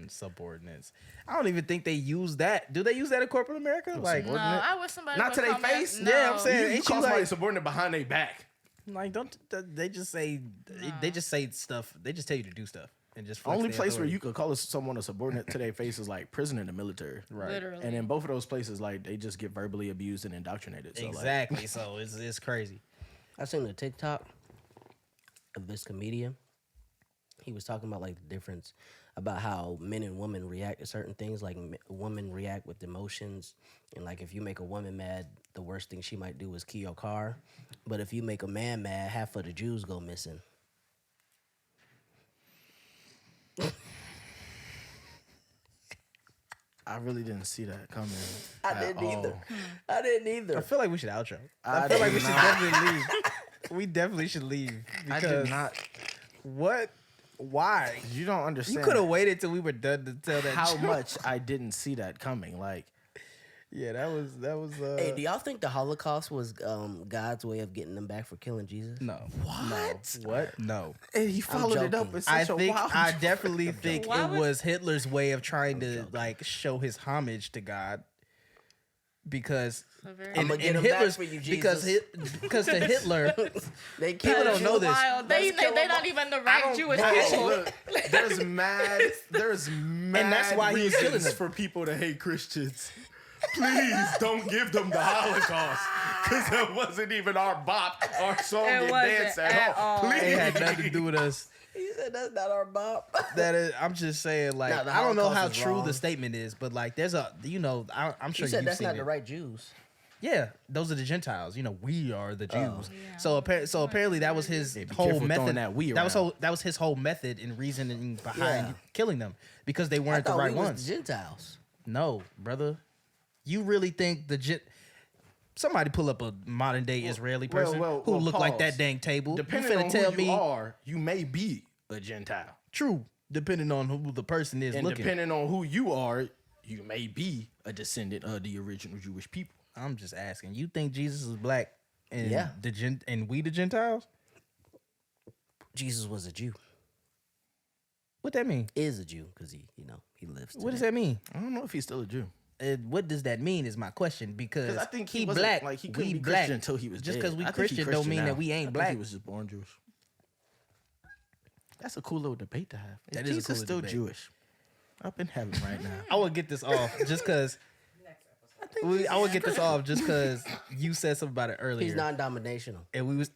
Subordinates. I don't even think they use that. Do they use that in corporate America? Like, No, I wish somebody Not would to their call me- face? No. Yeah, I'm saying- You ain't call you somebody like- subordinate behind their back. like don't they just say they just say stuff? They just tell you to do stuff and just flex Only their place where authority. you could call someone a subordinate to their face is like prison and the military. Right. Literally. And in both of those places, like they just get verbally abused and indoctrinated. So, Exactly. So it's crazy. I seen the TikTok of this comedian. He was talking about like the difference about how men and women react to certain things. Like women react with emotions, and like if you make a woman mad, the worst thing she might do is key your car. But if you make a man mad, half of the Jews go missing. I really didn't see that coming. I at didn't either. all. I didn't I either. feel like we should outro. I I feel like we did should not. definitely leave. We definitely should leave. I Because did not. What? Why? You don't understand. You could have waited till we were done to tell that how joke. much I didn't see that coming. Like, Yeah, that was. Hey, do y'all think the Holocaust was God's way of getting them back for killing Jesus? No. What? No. What? No. And he followed it up joking. with I such a think wild. I definitely think Why it would- was Hitler's way of trying to like show his homage to God, because So very- I'ma get him back for you, because Jesus. because to Hitler, They People killed don't you. know this. Wild. They Let's kill they them not all. even the right Jewish Bro, people. look, there's mad And that's why he was killing reasons them. for people to hate Christians. Please don't give them the Holocaust, because it wasn't even our bop, our song It and wasn't dance at at all. all. Please. it had nothing to do with us. He said that's not our bop. That is, I'm just saying, like, Nah, the I don't know how Holocaust is true wrong. the statement is, but like, there's a, I'm sure He said you've that's seen not it. the right Jews. Yeah, those are the Gentiles. We are the Jews. Yeah. So apparently that was his Hey, be whole careful throwing method. that we That was around. that was his whole method and reasoning behind Yeah. killing them, because they weren't I the thought right we was ones. the Gentiles. No, brother, you really think somebody pull up a modern day Israeli person well, who look like pause. that dang table? Depending you finna on tell who me you are, you may be a Gentile. true? Depending on who the person is And looking. depending on who you are, you may be a descendant of the original Jewish people. I'm just asking. You think Jesus is black and Yeah. and we the Gentiles? Jesus was a Jew. What that mean? Is a Jew because he lives. What does today. that mean? I don't know if he's still a Jew. What does that mean is my question, because Because I think he he wasn't, black, like he we couldn't be black. Christian until he was Just dead. because we I think he Christian don't mean now. that we I ain't think black. He was just born Jewish. That's a cool little debate to have. That Is is a Jesus cool still debate. Jewish? Up in heaven right now. I would get this off just because. I would get this off just because you said something about it earlier. He's non-dominational. and we was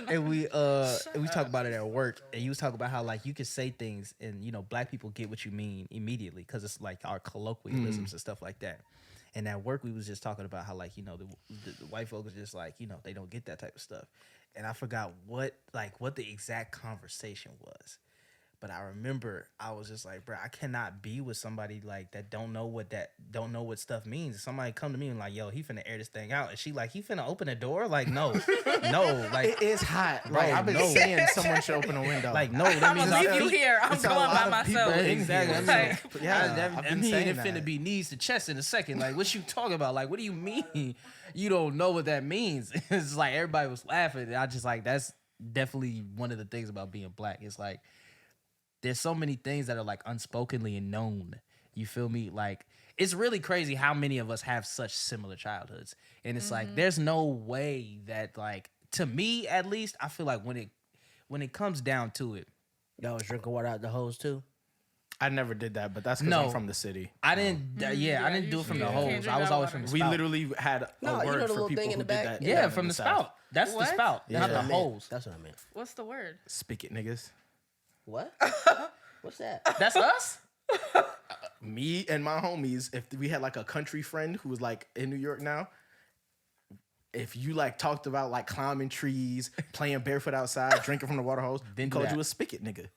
and we talked about it at work, and you was talking about how like you can say things and black people get what you mean immediately because it's like our colloquialisms and stuff like that. And at work we was just talking about how like the white folks just like they don't get that type of stuff, and I forgot what the exact conversation was. But I remember I was just like, bro, I cannot be with somebody like that don't know what stuff means. If somebody come to me and like, yo, he finna air this thing out, and she like, he finna open a door? Like, no, no, like It is hot. Bro, Like I've been no. saying someone should open a window. like no, that I'm means gonna leave you here. I'm it's a going lot by of people myself. in exactly. here. I mean, Like, Yeah, I I've been mean, saying it that. finna be knees to chest in a second. Like, what you talking about? Like, what do you mean? You don't know what that means? It's like everybody was laughing. And I just like that's definitely one of the things about being black. It's like there's so many things that are like unspokenly known. You feel me? Like it's really crazy how many of us have such similar childhoods, and it's like there's no way that like to me at least I feel like when it comes down to it. Y'all was drinking water out the hose too. I never did that, but that's because No. I'm from the city. I didn't. I didn't you do it from the can't hose. drink I was that always water. from the We spout. literally had a No, you know word the for little people thing who in the did back? that. Yeah, in from the South. spout. That's the What? spout, Yeah. not That's the what I meant. hose. That's what I meant. What's the word? Spigot niggas. What? What's that? That's us. Me and my homies, if we had like a country friend who was like in New York now, if you like talked about like climbing trees, playing barefoot outside, drinking from the water hose, Then we do called that. you a spigot nigga.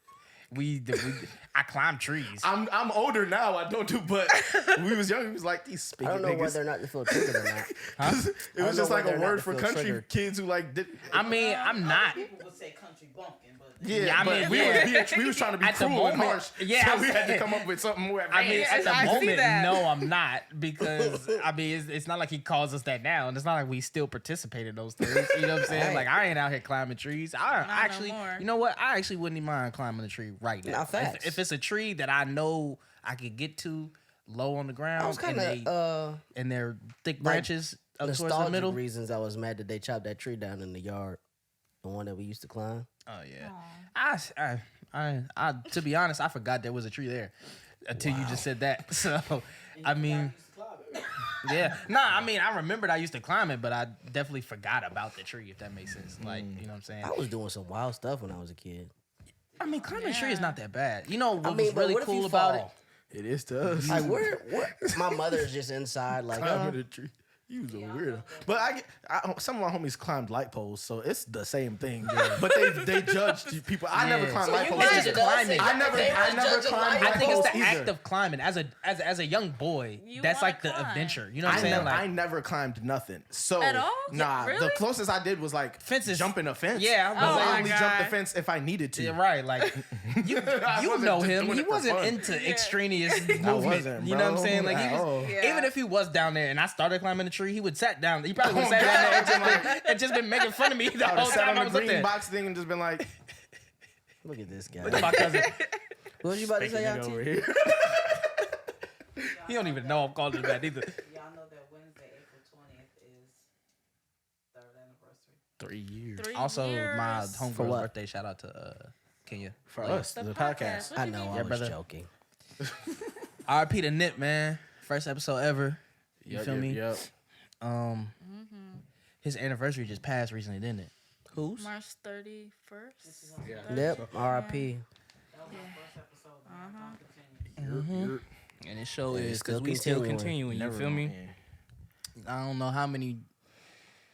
I climb trees. I'm older now. I don't do, but when we was young, he was like these spigot I don't know niggas. whether or not to feel triggered or not. It I was don't just know like whether a or not word to for feel country triggered. kids who like did. I mean, I'm not. People would say country bumpkin, but Yeah, I mean, but we was trying to be At the cruel and moment, harsh. yeah, so I'm we had to saying- come up with something more. I mean, Yes, at the I see moment, that. no, I'm not, because I mean, it's not like he calls us that now, and it's not like we still participate in those things. You know what I'm saying? Right. Like I ain't out here climbing trees. I no actually, more. you know what? I actually wouldn't even mind climbing a tree right now. Nah, facts. If it's a tree that I know I could get to low on the ground, I was kind of and they're thick branches up towards the nostalgic middle. reasons I was mad that they chopped that tree down in the yard, the one that we used to climb. Oh yeah. I to be honest, I forgot there was a tree there until you just said that. So I mean, yeah. Nah, I mean, I remembered I used to climb it, but I definitely forgot about the tree, if that makes sense. Like, you know what I'm saying? I was doing some wild stuff when I was a kid. I mean, climbing a tree is not that bad. You know what mean, was but really what if you cool about it? fall? It is to us. Like where my mother's just inside, like Climbing a tree. You was a weirdo. But some of my homies climbed light poles, so it's the same thing. But they judged people. I never climbed light poles. It's just climbing. I never climbed I light think poles it's the either. act of climbing. As a young boy, You that's wanna like the climb. adventure. You know what I'm saying? I never climbed nothing. So At all? Nah, Really? the closest I did was like Fences. jumping a fence. Yeah, but Oh I my only jumped the God. fence if I needed to. Yeah, right. Like you wasn't know just him. doing He it for wasn't fun. into extraneous movement. wasn't, You know what I'm bro, saying? Like he at was, all. Yeah. even if he was down there and I started climbing the tree, he would sat down. He probably would Oh, sat down there God. and just been making fun of me the I would whole have sat time I on was the up green there. box thing and just been like, Look at this guy. Look at my cousin. What was you about to say, "Taking it over Auntie? here." He don't even know I'm calling it that either. Y'all know that Wednesday, April 20th is 3rd anniversary. 3 years. 3 Also, years. my For homegirl's what? birthday. Shout out to Kenya. For us, the podcast. What I you know, mean? I was brother. joking. R.I.P. to Nip, man. First episode ever. You feel me? Yep. His anniversary just passed recently, didn't it? Whose? March 31st. Yep, R.I.P. That was my first episode. Man. Don't continue. And it show Yeah, is it's still because we still continuing. continuing. You feel me? I don't know how many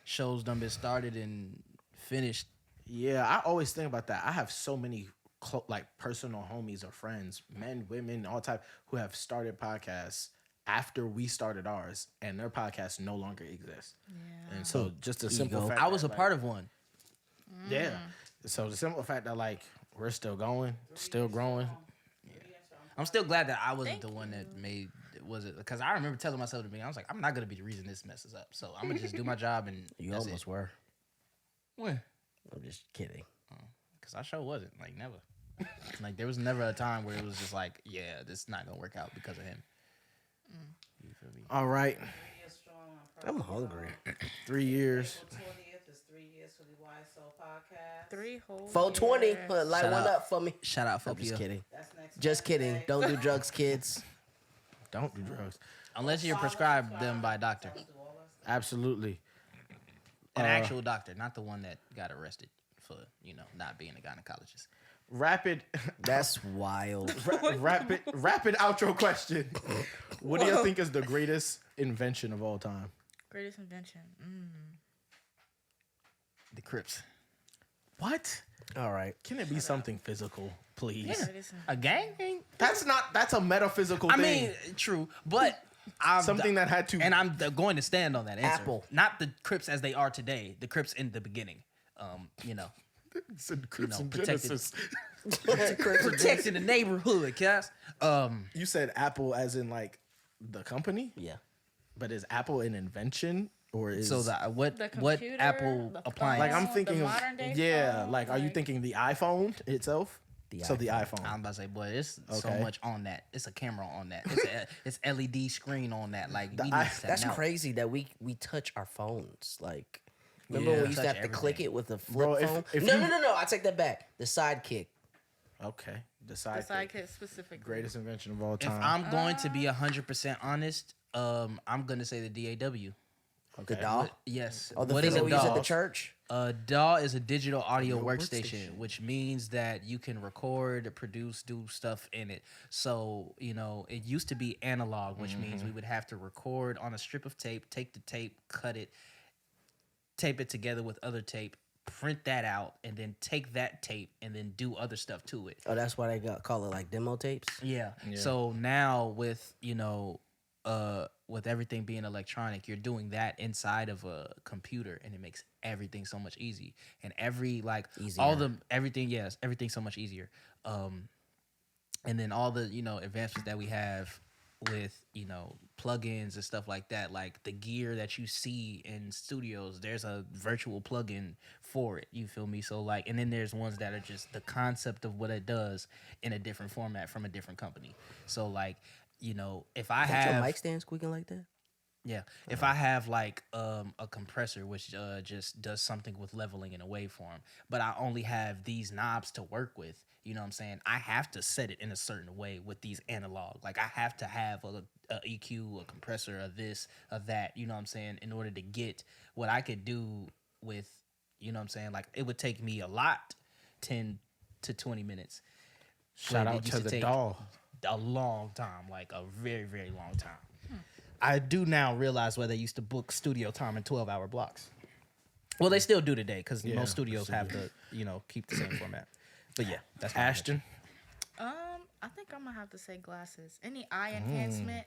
shows done been started and finished. Yeah, I always think about that. I have so many like personal homies or friends, men, women, all type, who have started podcasts after we started ours, and their podcasts no longer exist. Yeah. And so, just a simple Ego. fact, I was a that, part of one. Yeah. So the simple fact that like we're still going, still growing. I'm still glad that I wasn't the one that was it because I remember telling myself to me, I was like, I'm not gonna be the reason this messes up. So I'm gonna just do my job and You that's almost it. were. When? I'm just kidding. Because I sure wasn't. Like never. Like there was never a time where it was just like, yeah, this is not gonna work out because of him. You feel me? All right, 3 years strong. I'm hungry. 3 years. April 20th is 3 years for the YSO podcast. 3 whole 420. years. Light Shout one out. up for me. Shout out I'm just Fopia. kidding. That's next Just kidding. Wednesday. Don't do drugs, kids. Don't do drugs. Unless you're prescribed them by a doctor. Do all that stuff. Absolutely. An actual doctor, not the one that got arrested for, not being a gynecologist. Rapid, That's wild. rapid outro question. What do you think is the greatest invention of all time? Greatest invention. The Crips. What? All right. Can it be something physical, please? Greatest A gang? That's a metaphysical I thing. mean, true, but I'm Something that had to. and I'm going to stand on that answer. Apple. Not the Crips as they are today. The Crips in the beginning. Said Crips and protected. Genesis. Protecting the neighborhood, cuz. You said Apple as in like the company, Yeah. but is Apple an invention or is So what The what computer, Apple the appliance? like I'm the thinking of modern day phone, like are you like- thinking the iPhone itself? The The iPhone. I'm about to say, boy, it's so Okay. much on that. It's a camera on that. It's LED screen on that. Like we need I- to That's know. crazy that we touch our phones. Like, remember Yeah. when we used to Touch have to click everything. it with a flip Bro, if- phone? if no, you- no. I take that back. The sidekick. Okay, the The sidekick. sidekick specifically. Greatest invention of all If time. I'm going to be 100% honest, I'm gonna say the DAW. The Okay. DAW. Yes. Oh, the What thing is that a we use at DAW? the church. A DAW is a digital audio Audio workstation, workstation. which means that you can record, produce, do stuff in it. So, it used to be analog, which means we would have to record on a strip of tape, take the tape, cut it, tape it together with other tape, print that out, and then take that tape and then do other stuff to it. Oh, that's why they call it like demo tapes. Yeah. Yeah. So now with everything being electronic, you're doing that inside of a computer, and it makes everything so much easy. And everything's so much easier. And then all the advancements that we have with plugins and stuff like that, like the gear that you see in studios, there's a virtual plugin for it. You feel me? So like, and then there's ones that are just the concept of what it does in a different format from a different company. So like, if I Got your have mic stand squeaking like that? yeah, if I have like a compressor which just does something with leveling in a waveform, but I only have these knobs to work with, you know what I'm saying? I have to set it in a certain way with these analog. Like I have to have a EQ, a compressor, a this, a that, you know what I'm saying, in order to get what I could do with, you know what I'm saying? Like it would take me a lot, 10 to 20 minutes. Shout But it out used to the take DAW. a long time, like a very, very long time. I do now realize why they used to book studio time in 12-hour blocks. Well, they still do today because most studios have to, keep the same format. But yeah, that's my Ashton. I think I'm gonna have to say glasses. Any eye enhancement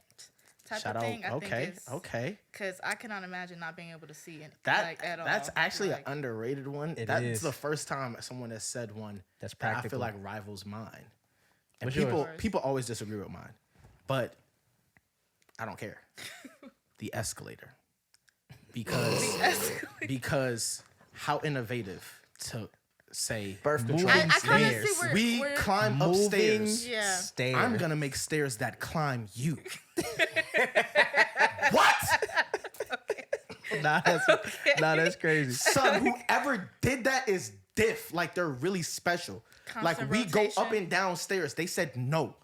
type Shout of thing. out. I think is Okay. Because I cannot imagine not being able to see it at all. That's actually an underrated one. That's is. the first time someone has said one That's that I practical. feel like rivals mine. And What's people yours? people always disagree with mine, but I don't care. The escalator, because how innovative to say Birth control. I kind of stairs. see where we climb upstairs. Yeah. Stairs. I'm gonna make stairs that climb you. What? Nah, that's crazy. Son, whoever did that is diff. Like they're really special. Constant Like we go rotation. up and down stairs. They said no.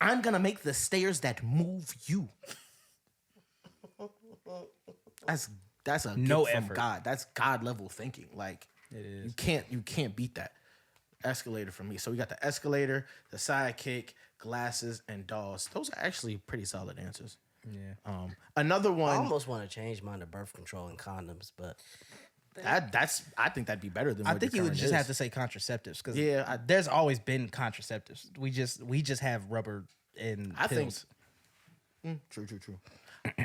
I'm gonna make the stairs that move you. That's a No gift from effort. God. That's God level thinking. Like It is. you can't beat that. Escalator for me. So we got the escalator, the sidekick, glasses, and dolls. Those are actually pretty solid answers. Yeah. Another I one. almost want to change mine to birth control and condoms, but I think that'd be better than. I what think your you would current just is. have to say contraceptives because Yeah, there's always been contraceptives. We just have rubber and I think. pills. True.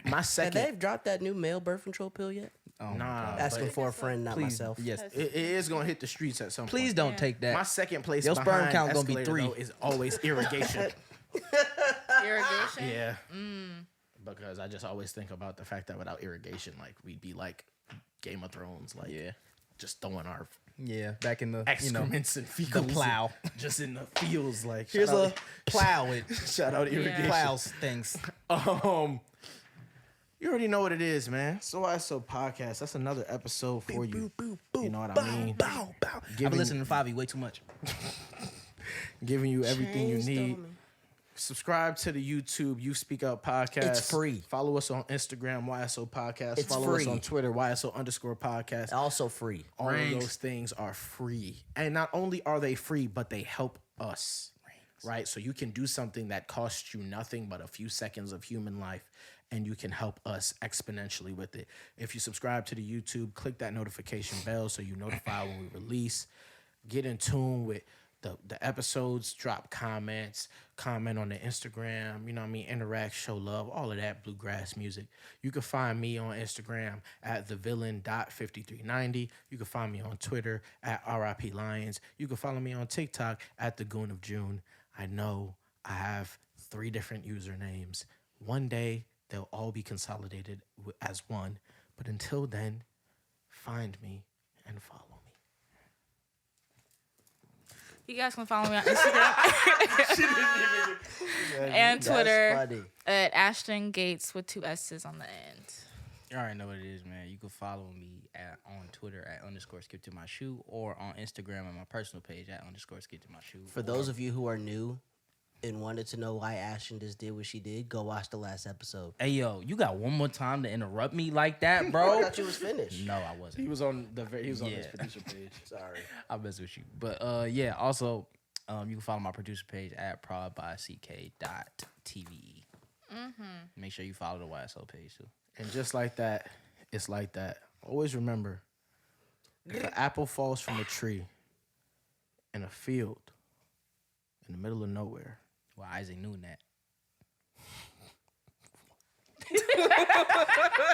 My have second. they dropped that new male birth control pill yet? Oh my Nah, God. Asking but for a friend, not Please, myself. yes. it is gonna hit the streets at some point. Please don't take that. My second place Your sperm behind count gonna be escalator, 3. though, is always irrigation. Irrigation. Yeah. Because I just always think about the fact that without irrigation, like we'd be like Game of Thrones, like just throwing our Yeah, back in the excrements and the fecals plow. just in the fields. Like Here's shout a out, plow with shout out irrigation. plows things. You already know what it is, man. So YSO Podcast. That's another episode for you. You know what I mean? I've been listening to Favi way too much. Giving you everything you Changed need. on me. Subscribe to the YouTube You Speak Up Podcast. It's free. Follow us on Instagram, YSO Podcast. It's Follow us free. on Twitter, YSO_podcast. Also free. All of those things are free. And not only are they free, but they help us. Right? So you can do something that costs you nothing but a few seconds of human life, and you can help us exponentially with it. If you subscribe to the YouTube, click that notification bell so you're notified when we release. Get in tune with the episodes, drop comments, comment on the Instagram, you know what I mean, interact, show love, all of that bluegrass music. You can find me on Instagram at thevillain.5390. You can find me on Twitter at RIP Lyons. You can follow me on TikTok at the Goon of June. I know I have 3 different usernames. One day they'll all be consolidated as one, but until then, find me and follow me. You guys can follow me on Instagram and That's Twitter funny. at Ashton Gates with 2 S's on the end. You already know what it is, man. You can follow me on Twitter at _skip_to_my_shoe or on Instagram on my personal page at _skip_to_my_shoe. For those of you who are new and wanted to know why Ashton just did what she did, go watch the last episode. Hey, yo, you got one more time to interrupt me like that, I bro? thought you was finished. No, I wasn't. He was on his Yeah. producer page. Sorry. I'll mess with you. But yeah, also you can follow my producer page at prodbyck.tv. Make sure you follow the YSO page too. And just like that, it's like that. Always remember, if an apple falls from a tree in a field in the middle of nowhere, Well, Isaac knew that.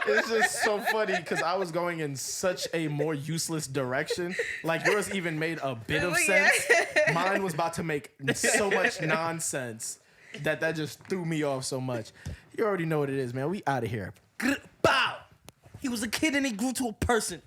it's just so funny because I was going in such a more useless direction. Like yours even made a bit of sense. Mine was about to make so much nonsense that just threw me off so much. You already know what it is, man. We out of here. Bow! He was a kid and he grew to a person.